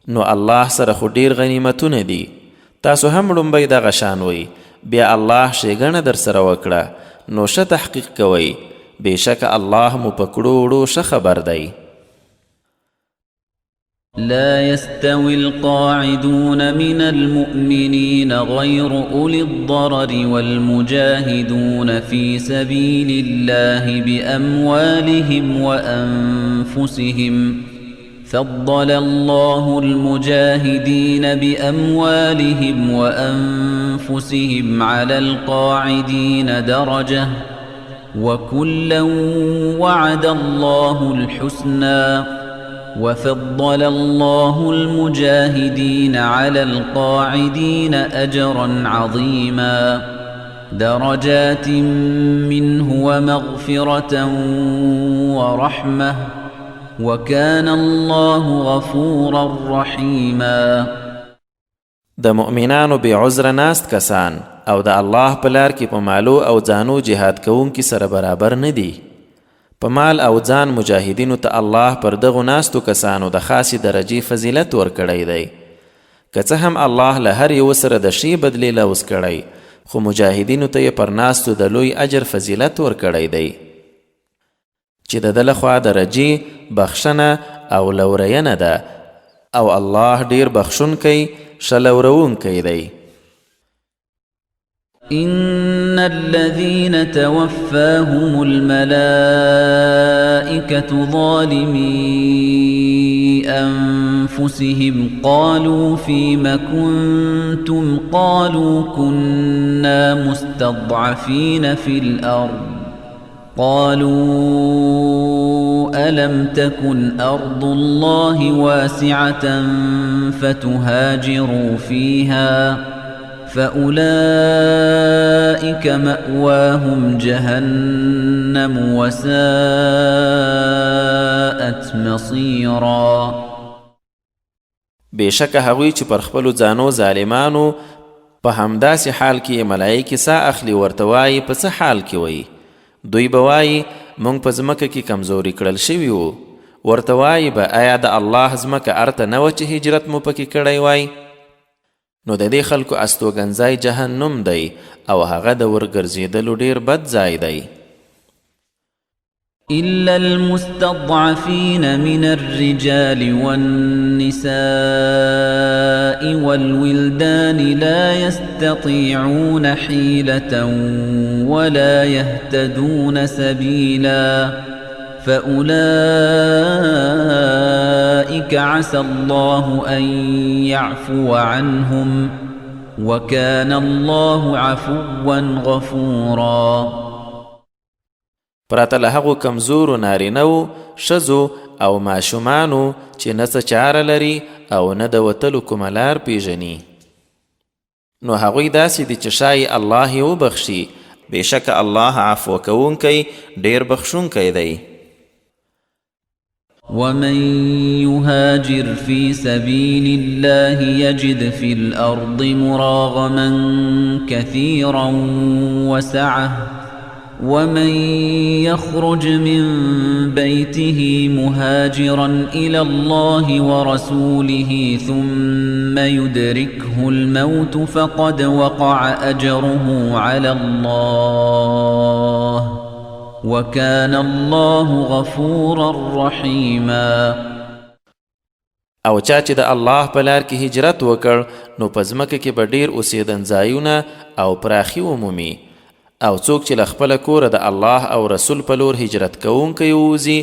نو الله سره خو ډیر غنیمتونه دي، تاسو هم لومبئ دغه شان وئ، بیا الله ښېګڼه در سره وکړه نو ښه تحقیق کوئ، بېشکه الله مو په کړو وړو ښه خبر دی. لا يستوي القاعدون من المؤمنين غير أولي الضرر والمجاهدون في سبيل الله بأموالهم وأنفسهم فضل الله المجاهدين بأموالهم وأنفسهم على القاعدين درجة وكلا وعد الله الحسنى وفضل الله المجاهدين على القاعدين أجرا عظيما درجات منه ومغفرة ورحمة وكان الله غفورا رحيما. د مؤمنانو بې عذره ناست کسان او د الله په لار کې په مالو او ځانو جهاد کوونکي سره برابر نه دي. په مال او ځان مجاهدینو ته الله پر دغو ناستو کسانو د خاصې درجې فضیلت ورکړی دی. که څه هم الله له هر یو سره د شي بدلې لوز کړی، خو مجاهدینو ته یې پر ناستو د لوی اجر فضیلت ورکړی دی چې د ده لخوا درجې بخښنه او لورینه ده، او الله ډیر بخښونکی ښه لورونکی دی. إن الذين توفاهم الملائكة ظالمي أنفسهم قالوا فيم كنتم قالوا كنا مستضعفين في الأرض قالوا ألم تكن أرض الله واسعة فتهاجروا فيها فأولئك مأواهم جهنم وساءت مصيرا. بېشکه هغوی چې پر خپلو ځانو ظالمانو په همداسې حال کې ملایکې ساه اخلي ورته وایي په څه حال کې وی؟ دوی به وایي موږ په ځمکه کې کمزوري کړل شوي وو. ورته وایي به آیا د الله ځمکه ارته نه وه چې هجرت مو پکې کړی وای؟ نو د دې خلکو استوګنځای جهنم دی او هغه د ورګرځېدلو ډیر بد ځای دی. إلا المستضعفين من الرجال والنساء والولدان لا يستطيعون حيلة ولا يهتدون سبيلا فأولئك عسى الله أن يعفو عنهم وكان الله عفوا غفورا. پراته له هغو کمزورو نارینهو ښځو او ماشومانو چې نه څه چاره لري او نه د وتلو کومه لار پیژني، نو هغوی داسې دي چې شایي الله یې وبخشي. بېشکه الله عفو کوونکی ډیر بخښونکی دی. ومن يهاجر في سبيل الله يجد في الأرض مراغما كثيرا وسعة ومن يخرج من بيته مهاجرا إلى الله ورسوله ثم يدركه الموت فقد وقع أجره على الله وكان الله غفورا رحيما. او چا چې د الله په لار کې هجرت وکړ نو په ځمکه کې به ډیر اوسېدنځایونه او پراخي ومومي، او څوک چې له خپله کوره د الله او رسول په لور هجرت کوونکی ووځي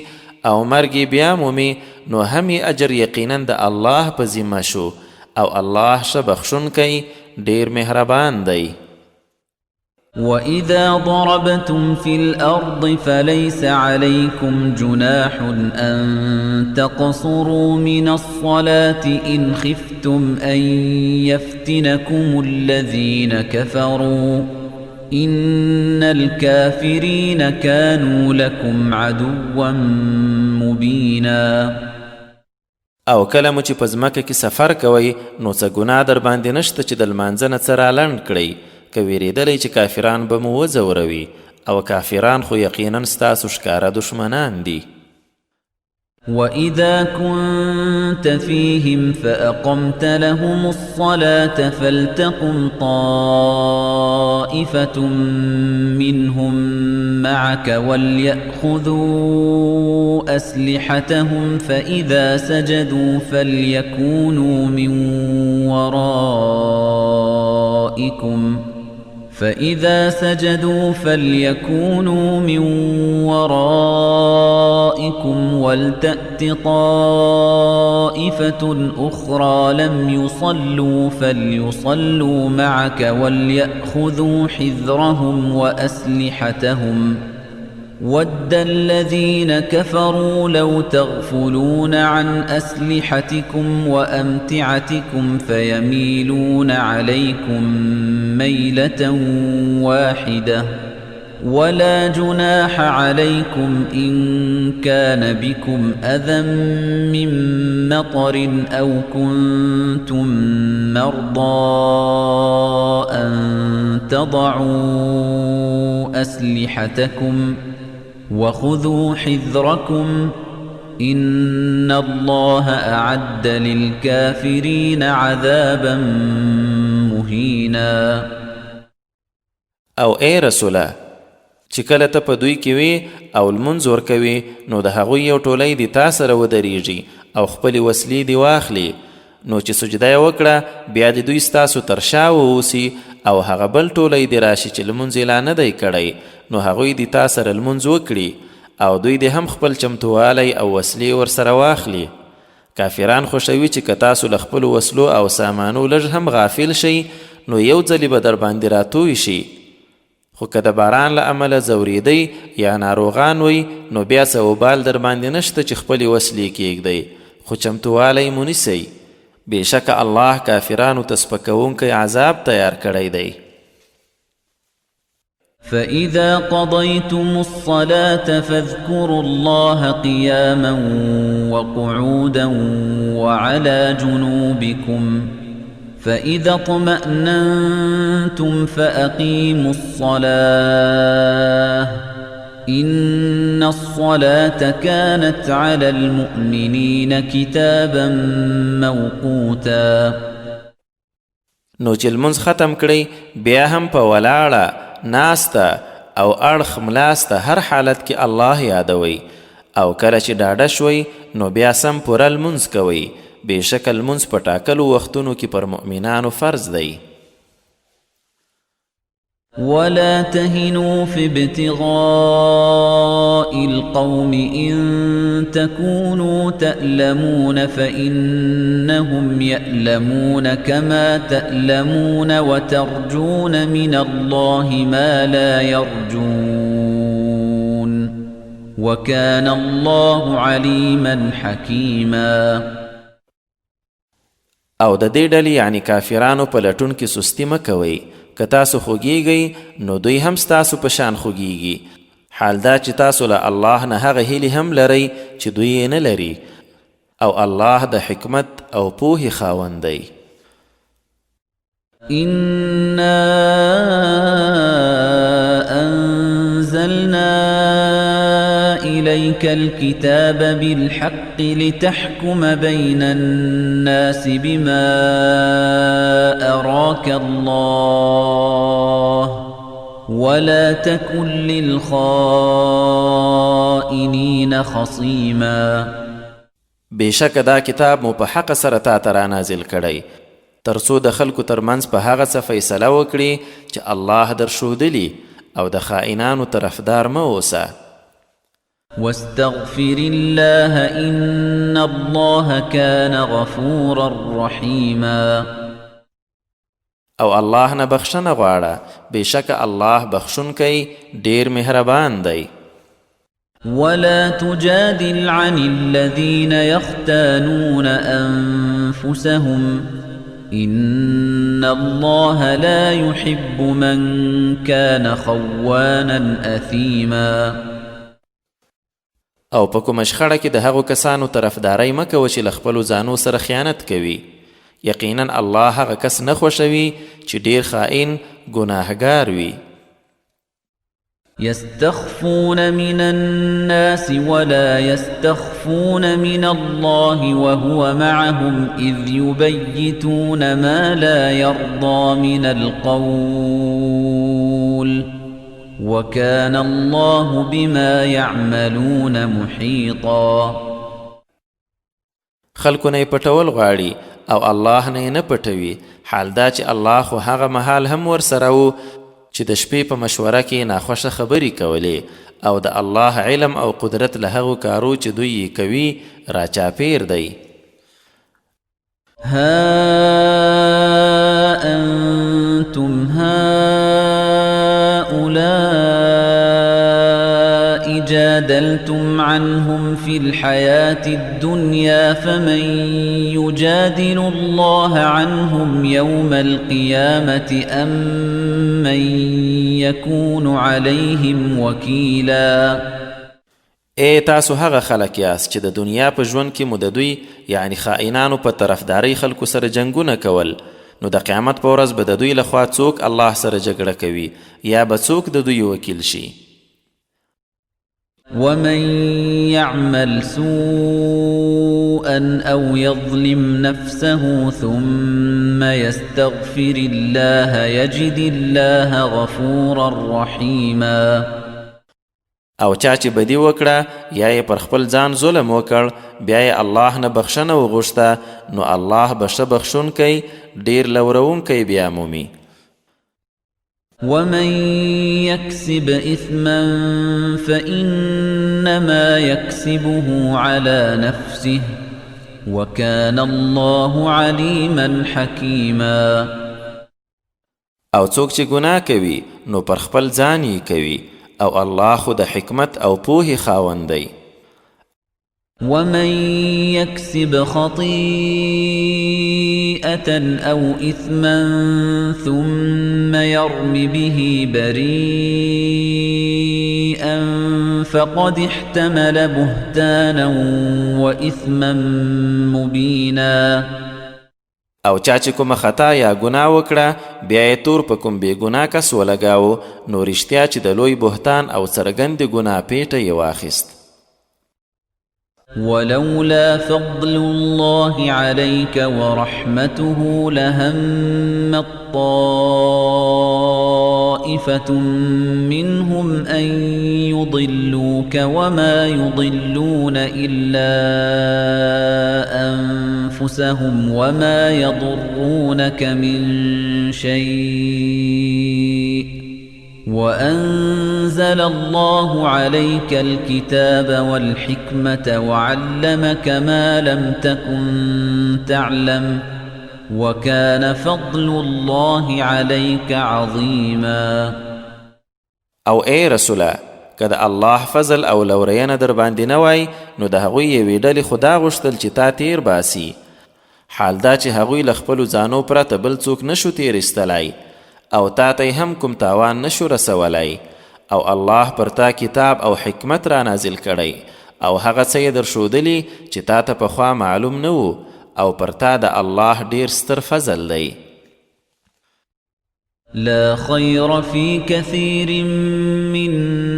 او مرګ یې بیا مومي نو هم یې اجر یقینا د الله په ذمه شو، او الله ښه بخښونکی ډیر مهربان دی. وَإِذَا ضَرَبْتُمْ فِي الْأَرْضِ فَلَيْسَ عَلَيْكُمْ جُنَاحٌ أَن تَقْصُرُوا مِنَ الصَّلَاةِ إِنْ خِفْتُمْ أَن يَفْتِنَكُمُ الَّذِينَ كَفَرُوا إِنَّ الْكَافِرِينَ كَانُوا لَكُمْ عَدُوًّا مُبِينًا. او کله مو چې په ځمکه کې سفر کوئ نو څه ګناه در باندې نشته چې د لمانځه نه څه رالنډ کړئ، که ویرېدلی چې کافران به مو وځوروي، او کافران خو یقینا ستاسو ښکاره دشمنان دي. وَإِذَا كُنْتَ فِيهِمْ فَأَقَمْتَ لَهُمُ الصَّلَاةَ فَلْتَقُمْ طَائِفَةٌ مِّنْهُمْ مَعَكَ وَلْيَأْخُذُوا أَسْلِحَتَهُمْ فَإِذَا سَجَدُوا فَلْيَكُونُوا من ورائكم ولتأت طائفة أخرى لم يصلوا فليصلوا معك وليأخذوا حذرهم وأسلحتهم وَدَّ الَّذِينَ كَفَرُوا لَوْ تَغْفُلُونَ عَنْ أَسْلِحَتِكُمْ وَأَمْتِعَتِكُمْ فَيَمِيلُونَ عَلَيْكُمْ مَيْلَةً وَاحِدَةً وَلَا جُنَاحَ عَلَيْكُمْ إِن كَانَ بِكُمْ أَذًى مِّن مَّطَرٍ أَوْ كُنتُم مَّرْضَىٰ أَن تَضَعُوا أَسْلِحَتَكُمْ وَخُذُوا حِذْرَكُمْ إِنَّ اللَّهَ أَعَدَّ لِلْكَافِرِينَ عَذَابًا مُهِينًا. او اے رسوله چې کله ته په دوی کې وي او لمونځ ورکوي نو د هغوی یو ټولی دې تا سره ودرېږي او خپلې وسلې دې واخلي، نو چې سجده یې وکړه بیا د دوی ستاسو تر شا واوسي او هغه بل ټولی دې راشي چې لمونځ یې لا نه دی کړی، نو هغوی دې تا سره لمونځ وکړي او دوی دې هم خپل چمتوالی او وسلې ورسره واخلي. کافران خوښوي چې که تاسو له خپلو وسلو او سامانو لږ هم غافل شئ نو یو ځلې به در باندې راتوی شي، خو که د باران له امله ځورېدی یا ناروغان وی نو بیا څه وبال در باندې نشته چې خپلې وسلې کیږدئ، خو چمتوالی مو نیسئ. بېشکه الله کافرانو ته سپکوونکی عذاب تیار کړی دی. فإذا قضيتم الصلاة فاذكروا الله قياما وقعودا وعلى جنوبكم فإذا اطمأننتم فأقيموا الصلاة إن الصلاة كانت على المؤمنين كتابا موقوتا. نو چې لمونځ ختم کړئ بیا هم په ولاړه ناسته او اړخ ملاسته هر حالت کې الله یادوي، او کله چې ډاډه شوئ نو بیا سم پوره لمونځ کوئ. بېشکه لمونځ په ټاکلو وختونو کې پر مؤمنانو فرض دی. ولا تهنوا في ابتغاء القوم إن تكونوا تألمون فإنهم يألمون كما تألمون وترجون من الله ما لا يرجون وكان الله عليما حكيما. او د دې ډلې یعنی کافرانو په لټون کې سستی مه کوئ. که تاسو خوږیږئ نو دوی هم ستاسو په شان خوږیږي. حال دا چې تاسو له الله نه هغه هیلې هم لرئ چې دوی یې نه لري، او الله د حکمت او پوهې خاوند دی. إنا أنزلنا إليك الكتاب بالحق لتحكم بين الناس بما أراك الله ولا تكن للخائنين خصيما. بېشکه دا کتاب مو په حق سره تا ته رانازل کړی ترڅو د خلکو ترمنځ په هغه څه فیصله وکړي چې الله درښودلي، او د خائنانو طرفدار مه اوسه. واستغفر الله إن الله كان غفورا رحيما. او الله نه بخښنه غواړه، بېشکه الله بخښونکی ډیر مهربان دی. ولا تجادل عن الذين يختانون أنفسهم إن الله لا يحب من كان خوانا أثيما. او په کومه شخړه کې د هغو کسانو طرفداري مه کوه چې له خپلو ځانو سره خیانت کوي. یقینا الله هغه کس نه خوښوي چې ډیر خائن ګناهګار وي. يستخفون من الناس ولا يستخفون من الله وهو معهم إذ يبيتون ما لا يرضى من القول وكان الله بما يعملون محيطا. خلکو نه پټول غواړي او الله نه نه پټوي، حال دا چې الله خو هغه مهال هم ورسره و چې د شپې په مشوره کې ناخوښه خبرې کولې، او د الله علم او قدرت له هغو کارو چې دوی یې کوي راچاپیر دی. ها أنتم هؤلاء جادلتم عنهم في الحياة الدنيا فمن يجادل الله عنهم يوم القيامة أم من يكون عليهم وكيلا. ای تاسو هغه خلک یاست چې د دنیا په ژوند کې مو د دوی یعنی خائنانو په طرفداري خلکو سره جنګونه کول، نو د قیامت په ورځ به د دوی لخوا څوک الله سره جګړه کوي یا به څوک د دوی وکیل شي. ومن يعمل سوءا أو يظلم نفسه ثم يستغفر الله يجد الله غفورا رحيما. او چا چې بدی وکړه یا یې پر خپل ځان ظلم وکړ بیا یې الله نه بخښنه وغوښته نو الله بښه بخښونکی ډیر لورونکی بیا مومي. ومن يكسب إثما فإنما يكسبه على نفسه وكان الله عليما حكيما. او څوک چې ګناه کوي نو پر خپل ځان یې کوي او الله خو د حکمت او پوهې خاوند دی. ومن يكسب خطيئة أو إثما ثم يرم به بريئا فقد احتمل بهتانا وإثما مبينا. او چا چې کومه خطا یا ګناه وکړه بیا یې تور په کوم بې ګناه کس ولګاو نو رښتیا چې د لوی بهتان او څرګندې ګناه پیټه یې واخیست. ولولا فضل الله عليك ورحمته لهمت طائفة منهم أن يضلوك وما يضلون إلا أنفسهم وما يضرونك من شيء وأنزل الله عليك الكتاب والحكمة وعلمك ما لم تكن تعلم وكان فضل الله عليك عظيما. او اے رسوله که د الله فضل او لورینه در باندې نه وای نو د هغوی یوې ډلې خدا غوښتل چې تا تیر باسي. حال دا چې هغوی له خپلو ځانو پرته بل څوک نشو تیر ایستلی او تا ته هم کوم تاوان نشو رسولی او الله پر تا کتاب او حکمت را نازل کړی او هغه څه یې درښودلي چې تا ته پخوا معلوم نه و او پر تا د الله ډیر ستر فضل دی. لا خير في كثير من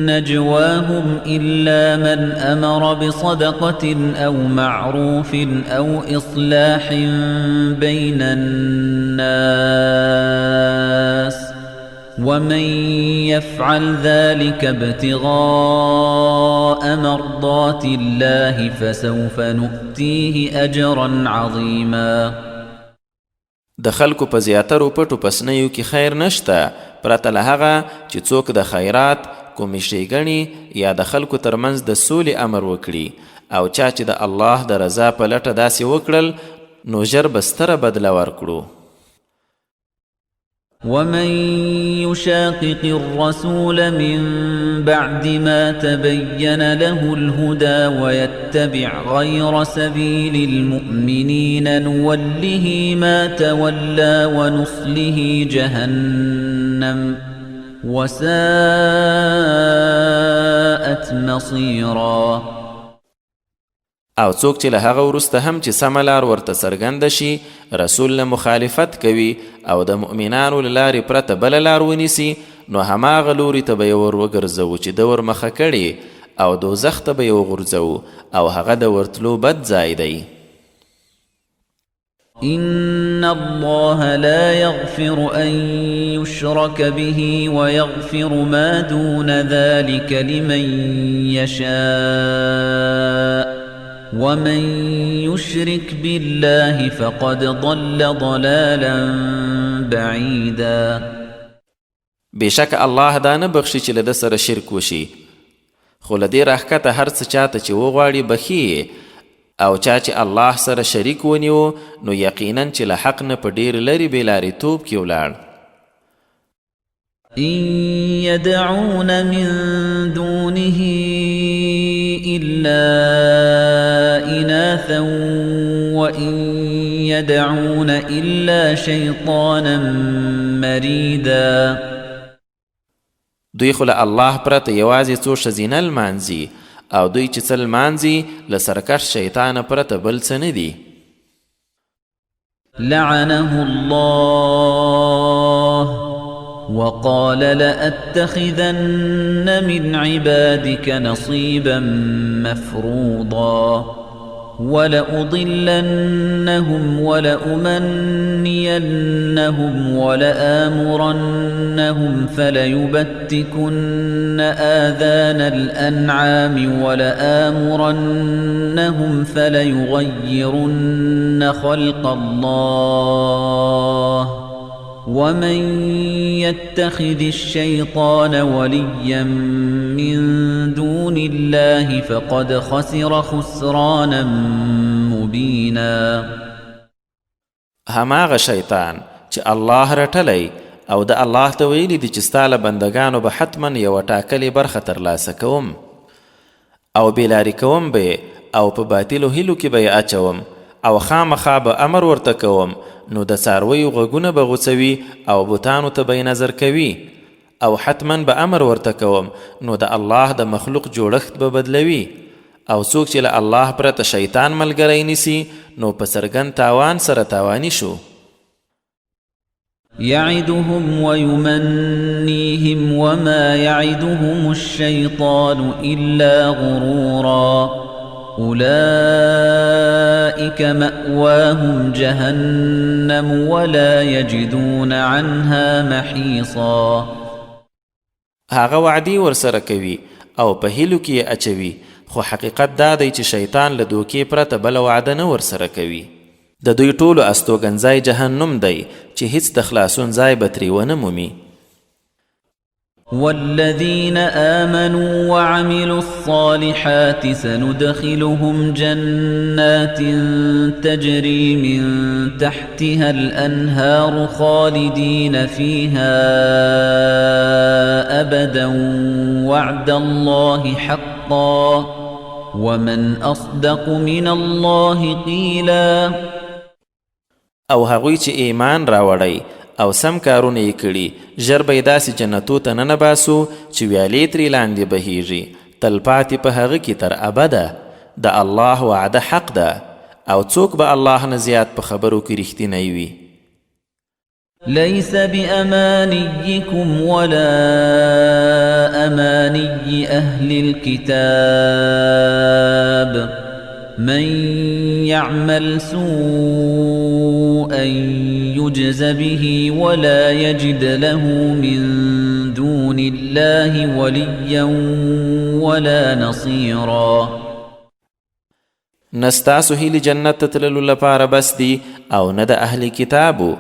نجواهم إلا من أمر بصدقة أو معروف أو إصلاح بين الناس ومن يفعل ذلك ابتغاء مرضات الله فسوف نؤتيه أجرا عظيما. د خلکو په زیاترو پټو پسنیو کې خیر نشته پرته له هغه چې څوک د خیرات کومې ښېګڼې یا د خلکو ترمنځ د سولې امر وکړي او چا چې د الله د رضا په لټه داسې وکړل نو ژر به ستره بدله ورکړو. ومن يشاقق الرسول من بعد ما تبين له الهدى ويتبع غير سبيل المؤمنين نوله ما تولى ونصله جهنم وساءت مصيرا. او څوک چې له هغه وروسته هم چې سمه لار ورته څرګنده شي رسول له مخالفت کوي او د مؤمنانو له لارې پرته بله لار ونیسي نو هماغه لوري ته به یې ور وګرځوو چې ده ورمخه کړي او دوزخ ته به یې وغورځوو او هغه د ورتلو بد ځای دی. إن الله لا يغفر أن يشرك به ويغفر ما دون ذلك لمن يشاء ومن يشرك بالله فقد ضل ضلالا بعيدا. بشک الله دا نه بخشي چې له ده سره شرک وشي خو له دې راښکته هر څه چاته چې وغواړي بخي او چا چې الله سره شریک ونیو نو یقینا چې له حق نه په ډېر لرې بېلارېتوب کې ولاړ. إن يدعون من دونه إلا إناثا وإن يدعون إلا شيطانا مريدا. دوی خو له الله پرته یوازې څو ښځینه لمانځي او دوی چې څه لمانځي له سرکش شیطانه پرته بل څه نه دي. لعنه الله وقال لأتخذن من عبادك نصيبا مفروضا ولأضلنهم ولأمنينهم ولآمرنهم فليبتكن آذان الأنعام ولآمرنهم فليغيرن خلق الله ومن يتخذ الشيطان وليا من دون الله فقد خسر خسرانا مبينا. هماغه شیطان چې الله رټلی او د الله ته ویلي دي چې ستا له بندګانو به حتما یوه ټاکلې برخه ترلاسه کوم او بېلارې کوم به او په باطلو هیلو کې به یې اچوم او خامخا به امر ورته کوم نو د څارویو غوږونه به غوڅوي او بوتانو ته به نظر کوي او حتما به امر ورته کوم نو د الله د مخلوق جوړښت به بدلوي او څوک چې له الله پرته شیطان ملګری نیسي نو په څرګند تاوان سره تاواني شو. يعدهم ويمنيهم وما يعدهم الشيطان إلا غرورا أولئك مأواهم جهنم ولا يجدون عنها محيصا. هغه وعدي ورسره کوي او په هیلو کې اچوي خو حقیقت دا دی چې شیطان له دوکې پرته بله وعده نه ورسره کوي. د دوی ټولو استوګنځای جهنم دی چې هیڅ د خلاصون ځای به ترې ونه مومي. والذين آمنوا وعملوا الصالحات سندخلهم جنات تجري من تحتها الأنهار خالدين فيها أبدا وعد الله حقا ومن أصدق من الله قيلا. او هغوی چې ایمان راوړی او سم کارونه یې کړي ژر به یې داسې جنتو ته ننباسو چې ویالې ترې لاندې بهیږي تلپاتې په هغه کې تر ابده. د الله وعده حق ده او څوک به الله نه زیات په خبرو کې رښتینی وي. ليس بأمانيكم ولا أماني أهل الكتاب من يعمل سوءا يجز به ولا يجد له من دون الله وليا ولا نصيرا. نستاسو هیلی جنت ته تللو لپاره بس دي او نه د اهل کتابو.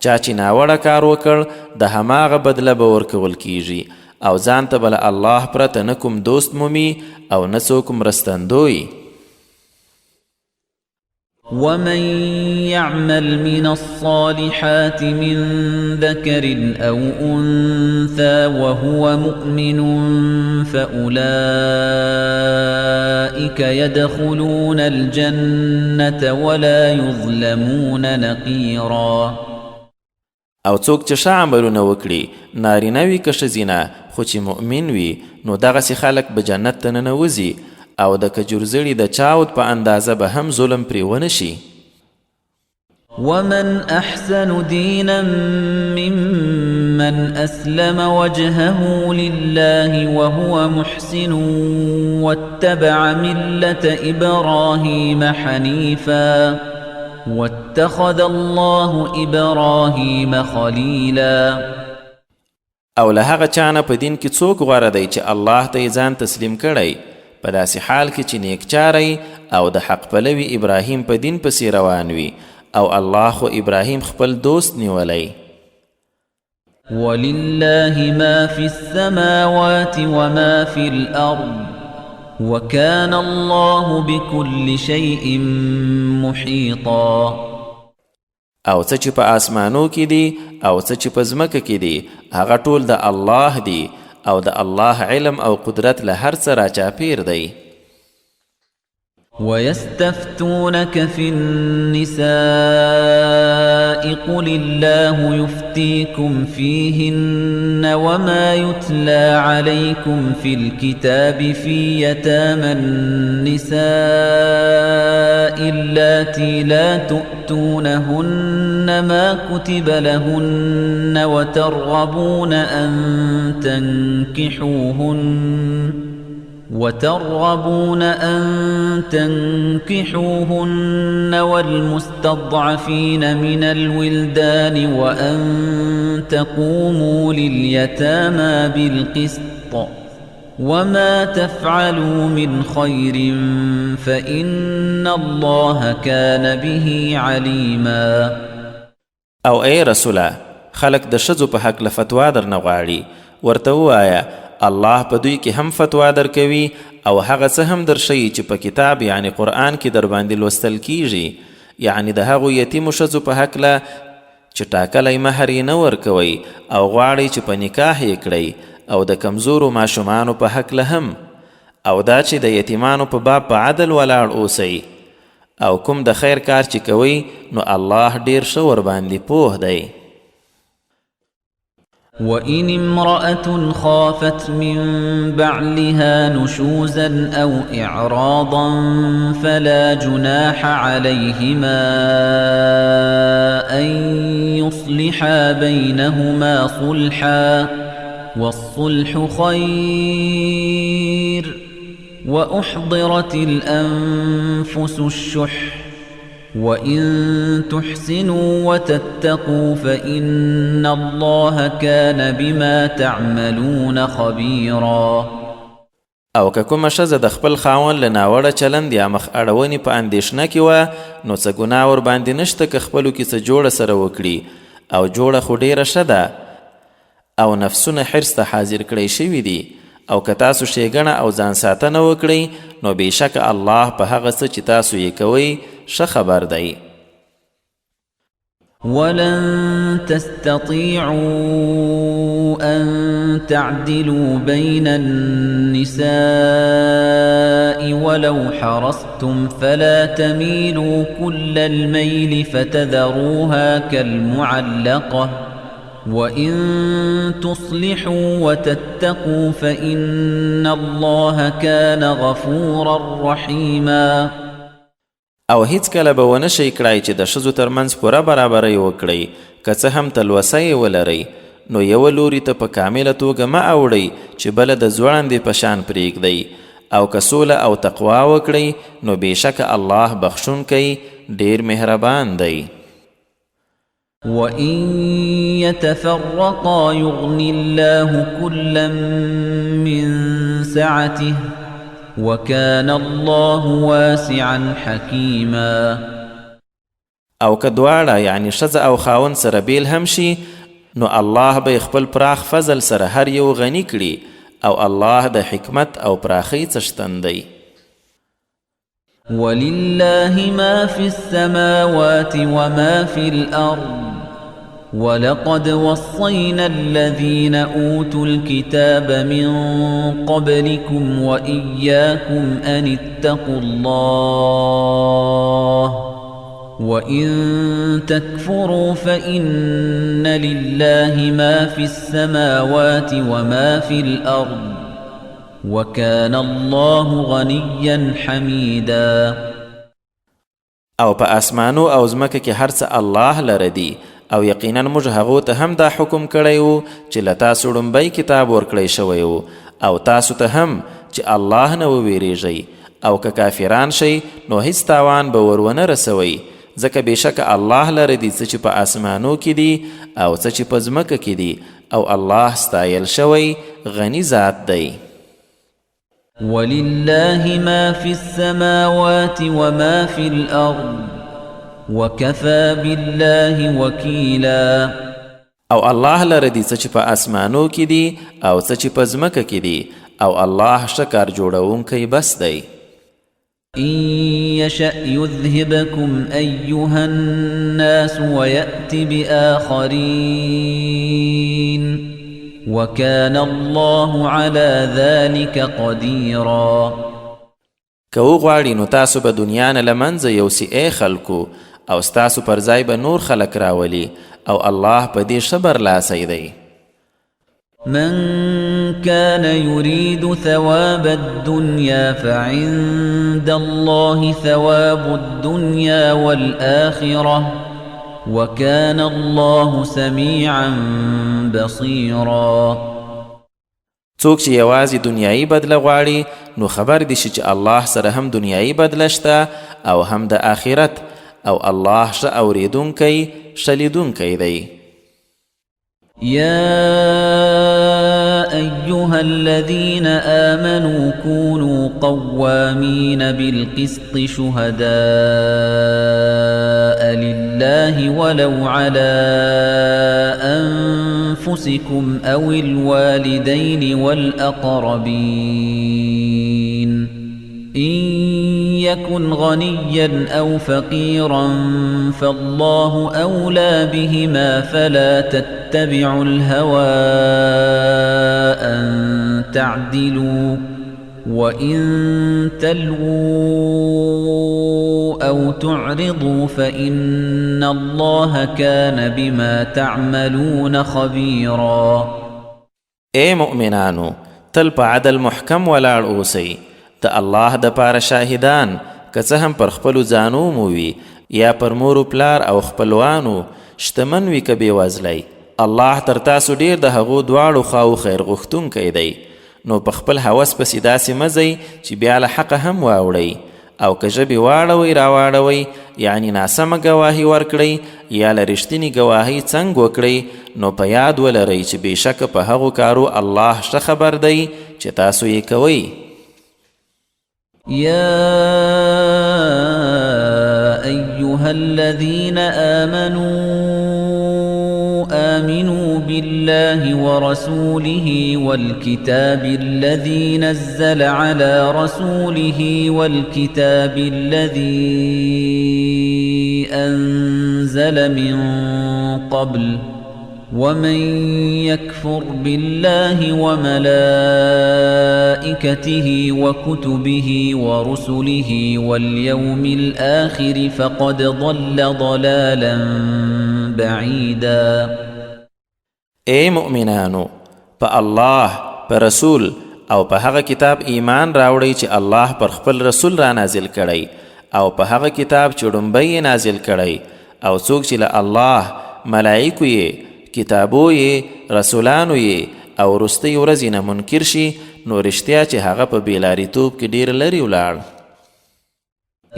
چا چې ناوړه کار وکړ د هماغه بدله به ورکول کیږي او ځان ته به له الله پرته نه کوم دوست مومي او نه څوک مرستندوی. ومن يعمل من الصالحات من ذكر أو أنثى وهو مؤمن فأولئك يدخلون الجنة ولا يظلمون نقيرا. او څوک چې ښه عملونه وکړي نارینه وي که ښځینه خو چې مؤمن وي نو دغسې خلک به جنت ته ننوځي او د کجورزړي د چاود په اندازه به هم ظلم پرې ونه شي. ومن أحسن دينا ممن أسلم وجهه لله وهو محسن واتبع ملة إبراهيم حنيفا واتخذ الله إبراهيم خليلا. او له هغه چانه په دین کې څوک غوره دی چې الله ته یې ځان تسلیم کړی په داسې حال کې چې نیکچاری او د حق پلوي ابراهیم په دین پسې روان وي او الله خو ابراهیم خپل دوست نیولی. ولله ما في السماوات وما في الأرض وكان الله بكل شيء محيطا. او څه چې په آسمانو کې دي او څه چې په ځمکه کې دي هغه ټول د الله دي او د الله علم او قدرت له هر څه راچاپیر دی. ويستفتونك في النساء قل الله يفتيكم فيهن وما يتلى عليكم في الكتاب في يتامى النساء اللاتي لا تؤتونهن ما كتب لهن وترغبون أن تنكحوهن والمستضعفين من الولدان وأن تقوموا لليتامى بالقسط وما تفعلوا من خير فإن الله كان به عليما. او اے رسوله خلق د ښځو په حق له فتوا درنه غواړي ورته ووایه الله په دوی کې هم فتوا درکوي او هغه څه هم درښیي چې په کتاب یعنی قرآن کې در باندې لوستل کیږي، یعنی د هغو یتیمو ښځو په هکله چې ټاکلی مهر یې نه ورکوئ او غواړئ چې په نکاح یې کړئ او د کمزورو ماشومانو په هکله هم او دا چې د یتیمانو په باب په عدل ولاړ اوسئ او کوم د خیر کار چې کوئ نو الله ډیر ښه ورباندې پوه دی. وَإِنِ امْرَأَةٌ خَافَتْ مِنْ بَعْلِهَا نُشُوزًا أَوْ إِعْرَاضًا فَلَا جُنَاحَ عَلَيْهِمَا أَنْ يُصْلِحَا بَيْنَهُمَا صُلْحًا وَالصُّلْحُ خَيْرٌ وَأُحْضِرَتِ الْأَنفُسُ الشُّحَّ وَإِن تُحْسِنُوا وَتَتَّقُوا فَإِنَّ اللَّهَ كَانَ بِمَا تَعْمَلُونَ خَبِيرًا. او که کومه ښځه د خپل خاوند له ناوړه چلند یا مخ اړونې په اندېښنه کې وه نو څه ګناه ورباندې نشته که خپلو کې څه جوړه سره وکړي او جوړه خو ډېره ښه ده او نفسونه حرص ته حاضر کړی شوي دي او که تاسو ښېګڼه او ځان ساتنه وکړئ نو بېشکه الله په هغه څه چې تاسو یې کوئ ښه خبر دی. وَلَن تَسْتَطِيعُوا أَن تَعْدِلُوا بَيْنَ النِّسَاءِ وَلَوْ حَرَصْتُمْ فَلَا تَمِيلُوا كُلَّ الْمَيْلِ فَتَذَرُوهَا كَالْمُعَلَّقَةِ وَإِن تُصْلِحُوا وَتَتَّقُوا فَإِنَّ اللَّهَ كَانَ غَفُورًا رَحِيمًا. او هیڅ کله به ونه شئ کړای چې د ښځو ترمنځ پوره برابرۍ وکړئ که څه هم تلوسه یې ولرئ نو یوه لوري ته په کامله توګه مه اوړئ چې بله د ځوړندې په شان پرېږدئ او که سوله او تقوا وکړئ نو بېشکه الله بخښونکی ډېر مهربان دی. وَإِن يَتَفَرَّقَا يُغْنِ اللَّهُ كُلًّا مِّن سَعَتِهِ وَكَانَ اللَّهُ وَاسِعًا حَكِيمًا. او که دواړه یعنی ښځه او خاوند سره بیل هم شي نو الله به خپل پراخ فضل سره هر یو غني کړي او الله د حکمت او پراخۍ څښتن دی. وَلِلَّهِ مَا فِي السَّمَاوَاتِ وَمَا فِي الْأَرْضِ وَلَقَدْ وَصَّيْنَا الَّذِينَ أُوتُوا الْكِتَابَ مِنْ قَبْلِكُمْ وَإِيَّاكُمْ أَنِ اتَّقُوا اللَّهَ وَإِن تَكْفُرُوا فَإِنَّ لِلَّهِ مَا فِي السَّمَاوَاتِ وَمَا فِي الْأَرْضِ وَكَانَ اللَّهُ غَنِيًّا حَمِيدًا. او په اسمانو او ځمکه کې هر څه الله لره دي او یقینا موږ هغو ته هم دا حکم کړی و چې له تاسو ړومبی کتاب ورکړی شوی و او تاسو ته هم چې الله نه وویریږئ او که کافران شئ نو هیڅ تاوان به ور ونه رسوئ ځکه بېشکه الله لره دي څه چې په اسمانو کې دي او څه چې په ځمکه کې دي او الله ستایل شوی غني ذات دی. وَلِلَّهِ مَا فِي السَّمَاوَاتِ وَمَا فِي الْأَرْضِ وَكَفَى بِاللَّهِ وَكِيلًا. او الله لره دي څه چې په اسمانو کې دي او څه چې په ځمکه کې دي او الله ښه کار جوړونکی بس دی. إِن يَشَأْ يُذْهِبْكُمْ أَيُّهَا النَّاسُ وَيَأْتِ بِآخَرِينَ وَكَانَ اللَّهُ عَلَى ذَلِكَ قَدِيرًا. که وغواړي نو تاسو به دنیا نه له منځه یوسي ای خلکو او ستاسو پر ځای به نور خلک راولي او الله په دې ښه برلاسی دی. من كان يريد ثواب الدنيا فعند الله ثواب الدنيا والآخرة وكان الله سميعا بصيرا. څوک چې یوازې دنیایي بدله غواړي نو خبر دي چې الله سره هم دنیایي بدله شته او هم د آخرت او الله ښه اورېدونکی ښه لیدونکی دی. يا أيها الذين آمنوا كونوا قوامين بالقسط شهداء لله ولو على أنفسكم أو الوالدين والأقربين إن يكن غنيا أو فقيرا فالله أولى بهما فلا تتبعوا الهوى أن تعدلوا وإن تلووا أو تعرضوا فإن الله كان بما تعملون خبيرا. اے مؤمنانو تل په عدل محکم ولاړ اوسئ. د الله د پاره شاهدان که څه هم پر خپلو ځانو مو وي یا پر مورو پلار او خپلوانو، شتمن وي که بېوزلی، الله تر تاسو ډیر د هغو دواړو خواو خیر غوښتونکی دی. نو په خپل هوس پسې داسې مه ځئ چې بیا له حقه هم واوړئ، او که ژبې واړوئ راواړوئ یعنی ناسمه ګواهي ورکړئ یا له رښتینې ګواهۍ څنګ وکړئ، نو په یاد ولرئ چې بېشکه په هغو کارو الله ښه خبر دی چې تاسو یې کوئ. يا أيها الذين آمنوا بالله ورسوله والكتاب الذي نزل على رسوله والكتاب الذي أنزل من قبل ومن يكفر بالله وملائكته وكتبه ورسله واليوم الآخر فقد ضل ضلالا بعيدا. اے مؤمنانو، په الله، په رسول او په هغه کتاب ایمان راوړئ چې الله پر خپل رسول را نازل کړی، او په هغه کتاب چې ډومبی یې نازل کړی، او څوک چې له الله، ملائکو یې، کتابو یې، رسولانو یې او وروستۍ ورځې نه منکر شي، نو رښتیا چې هغه په بېلاریتوب کې ډېر لرې ولاړ.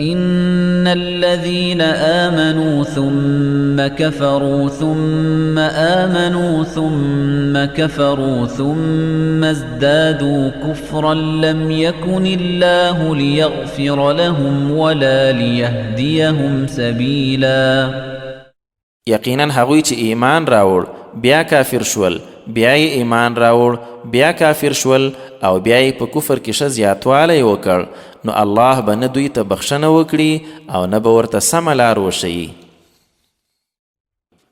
إن الذين آمنوا ثم كفروا ثم آمنوا ثم كفروا ثم ازدادوا كفرا لم يكن الله ليغفر لهم ولا ليهديهم سبيلا. یقینا هغوی چې ایمان راوړ بیا کافر شول، بیا یې ایمان راوړ بیا کافر شول، او بیا یې په کفر کې ښه زیاتوالی وکړ، نو الله به نه دوی ته بخښنه وکړي او نه به ورته سمه لار وښیي.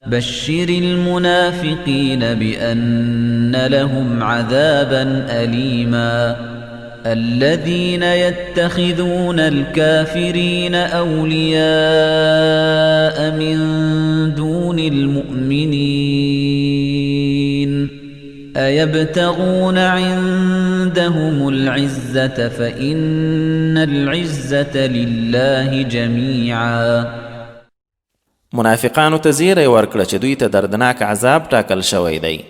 بشر المنافقين بأن لهم عذابا أليما الذين يتخذون الكافرين أولياء من دون المؤمنين أيبتغون عندهم العزة فإن العزة لله جميعا. منافقانو ته زیری ورکړه چې دوی ته دردناک عذاب ټاکل شوی دی.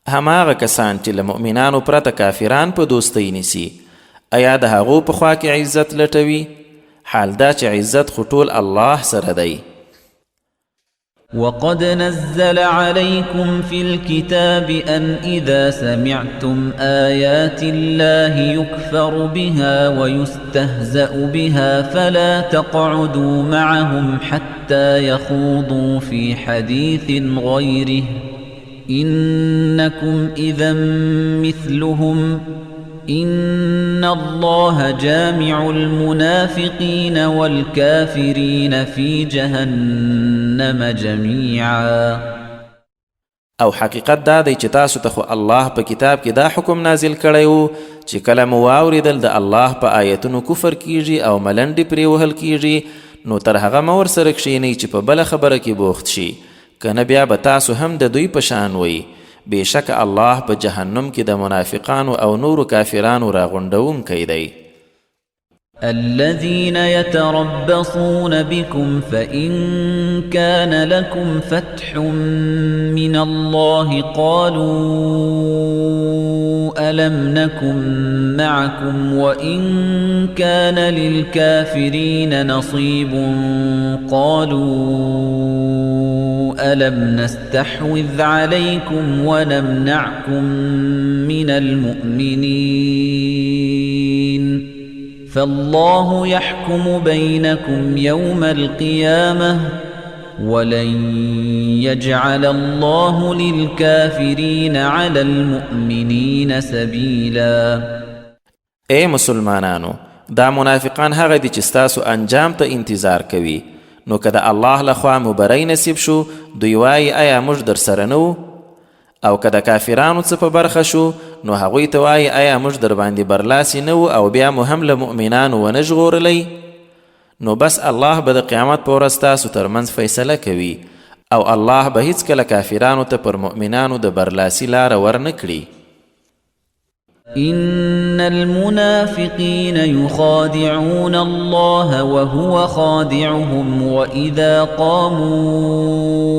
هماغه کسان چې له مؤمنانو پرته کافران په دوستۍ نیسي، ایا د هغو په خوا کې عزت لټوي؟ حال دا چې عزت خو ټول الله سره دی. وقد نزل عليكم في الكتاب أن إذا سمعتم آيات الله يكفر بها ويستهزأ بها فلا تقعدوا معهم حتى يخوضوا في حديث غيره إنكم إذا مثلهم إن الله جامع المنافقين والكافرين في جهنم جميعا. او حقیقت دا دی چې تاسو ته خو الله په کتاب کې دا حکم نازل کړی و چې کله مو واورېدل د الله په آیتونو کفر کیږي او ملنډې پرې وهل کیږي، نو تر هغه مه ورسره کښېنئ چې په بله خبره کې بوخت شي، که نه بیا به تاسو هم د دوی په شان وئ. بېشکه الله په جهنم کې د منافقانو او نورو کافرانو راغونډونکی دی. الذين يتربصون بكم فإن كان لكم فتح من الله قالوا ألم نكن معكم وإن كان للكافرين نصيب قالوا ألم نستحوذ عليكم ونمنعكم من المؤمنين فالله يحكم بينكم يوم القيامة ولن يجعل الله للكافرين على المؤمنين سبيلا. اے مسلمانانو، دا منافقان هغه دي چې ستاسو انجام ته انتظار کوي. نو که د الله لخوا مبری نصیب شو دوی وایي آیا موږ در سره نه وو؟ او که د کافرانو څه په برخه شو نو هغوی ته وایي آیا موږ در باندې برلاسي نه وو او بیا مو هم له مؤمنانو ونه ژغورلی؟ نو بس الله به د قیامت په ورځ تاسو ترمنځ فیصله کوي او الله به هیڅکله کافرانو ته پر مؤمنانو د برلاسي لاره ورنه کړي. إن المنافقين يخادعون الله وهو خادعهم وإذا قاموا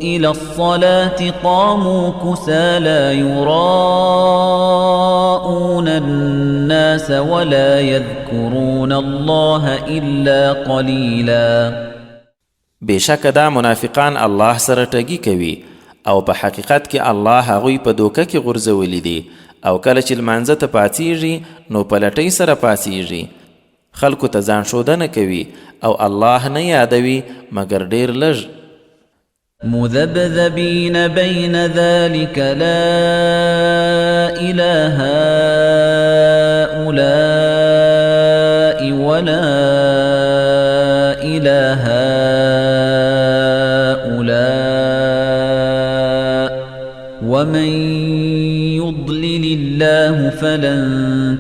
إلى الصلاة قاموا كسالى يراءون الناس ولا يذكرون الله إلا قليلا. بشک دا منافقان الله سره ټګي کوي او په حقیقت کې الله هغوی په دوکه کې غورځولي دي او کله چې لمانځه ته پاڅیږي نو په لټۍ سره پاڅیږي، خلکو ته ځان ښودنه کوي او الله نه یادوي مګر ډیر لږ. مذبذبين بين ذلك لا إله هؤلاء ولا إله هؤلاء ومن يضلل الله فلن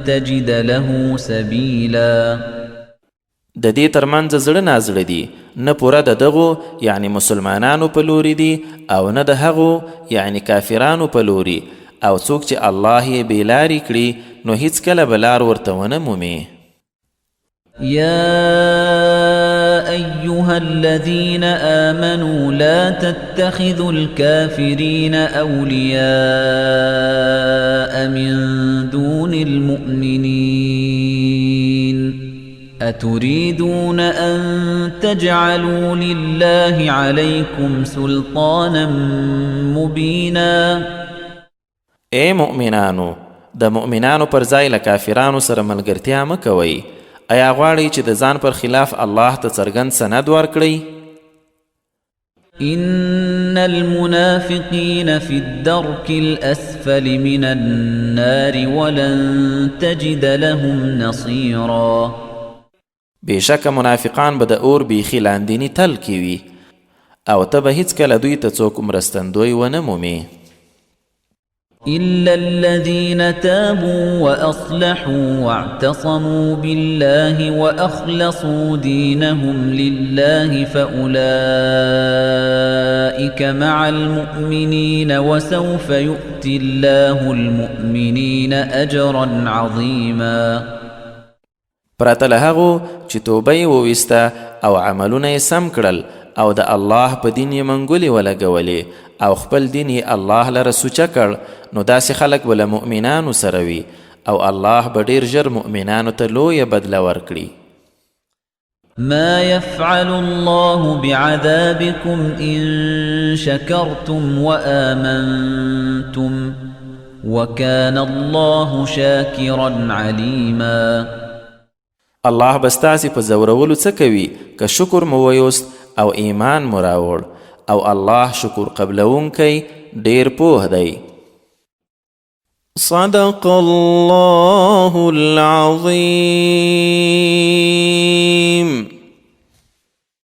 تجد له سبيلا. د دې ترمنځ زړه نازړه دي، نه پوره د دغو یعنی مسلمانانو په لوري دي او نه د هغو یعنی کافرانو په لوري، او څوک چې الله یې بېلارې کړي نو هیڅکله به لار ورته ونه مومي. يا أيها الذين آمنوا لا تتخذوا الكافرين أولياء من دون المؤمنين أتريدون أن تجعلوا لله عليكم سلطانا مبينا. اے مؤمنانو، د مؤمنانو پر ځای له کافرانو سره ملګرتیا مه کوئ. ایا غواړئ چې د ځان پر خلاف الله ته څرګند سند ورکړئ؟ إن المنافقين في الدرك الأسفل من النار ولن تجد لهم نصيرا. بېشکه منافقان به د اور بیخي لاندیني تل کې وي او ته به هیڅکله دوی ته څوک مرستندوی ونه مومې. إلا الذين تابوا وأصلحوا واعتصموا بالله وأخلصوا دينهم لله فأولئك مع المؤمنين وسوف يؤتي الله المؤمنين أجرا عظيما. پرته له هغو چې توبه یې وویسته او عملونه یې سم کړل او د الله په دین یې منګولې ولګولې او خپل دین یې الله لره سوچه کړ، نو داسې خلک به له مؤمنانو سره وي او الله به ډېر ژر مؤمنانو ته لویه بدله ورکړي. ما يفعل الله بعذابكم إن شكرتم وآمنتم وكان الله شاكرا عليما. الله به ستاسې په ځورولو څه کوي که شکر مو ویوست او ایمان مو راوړ، او الله شکر قبلونکی ډیر پوه دی. صدق الله العظیم.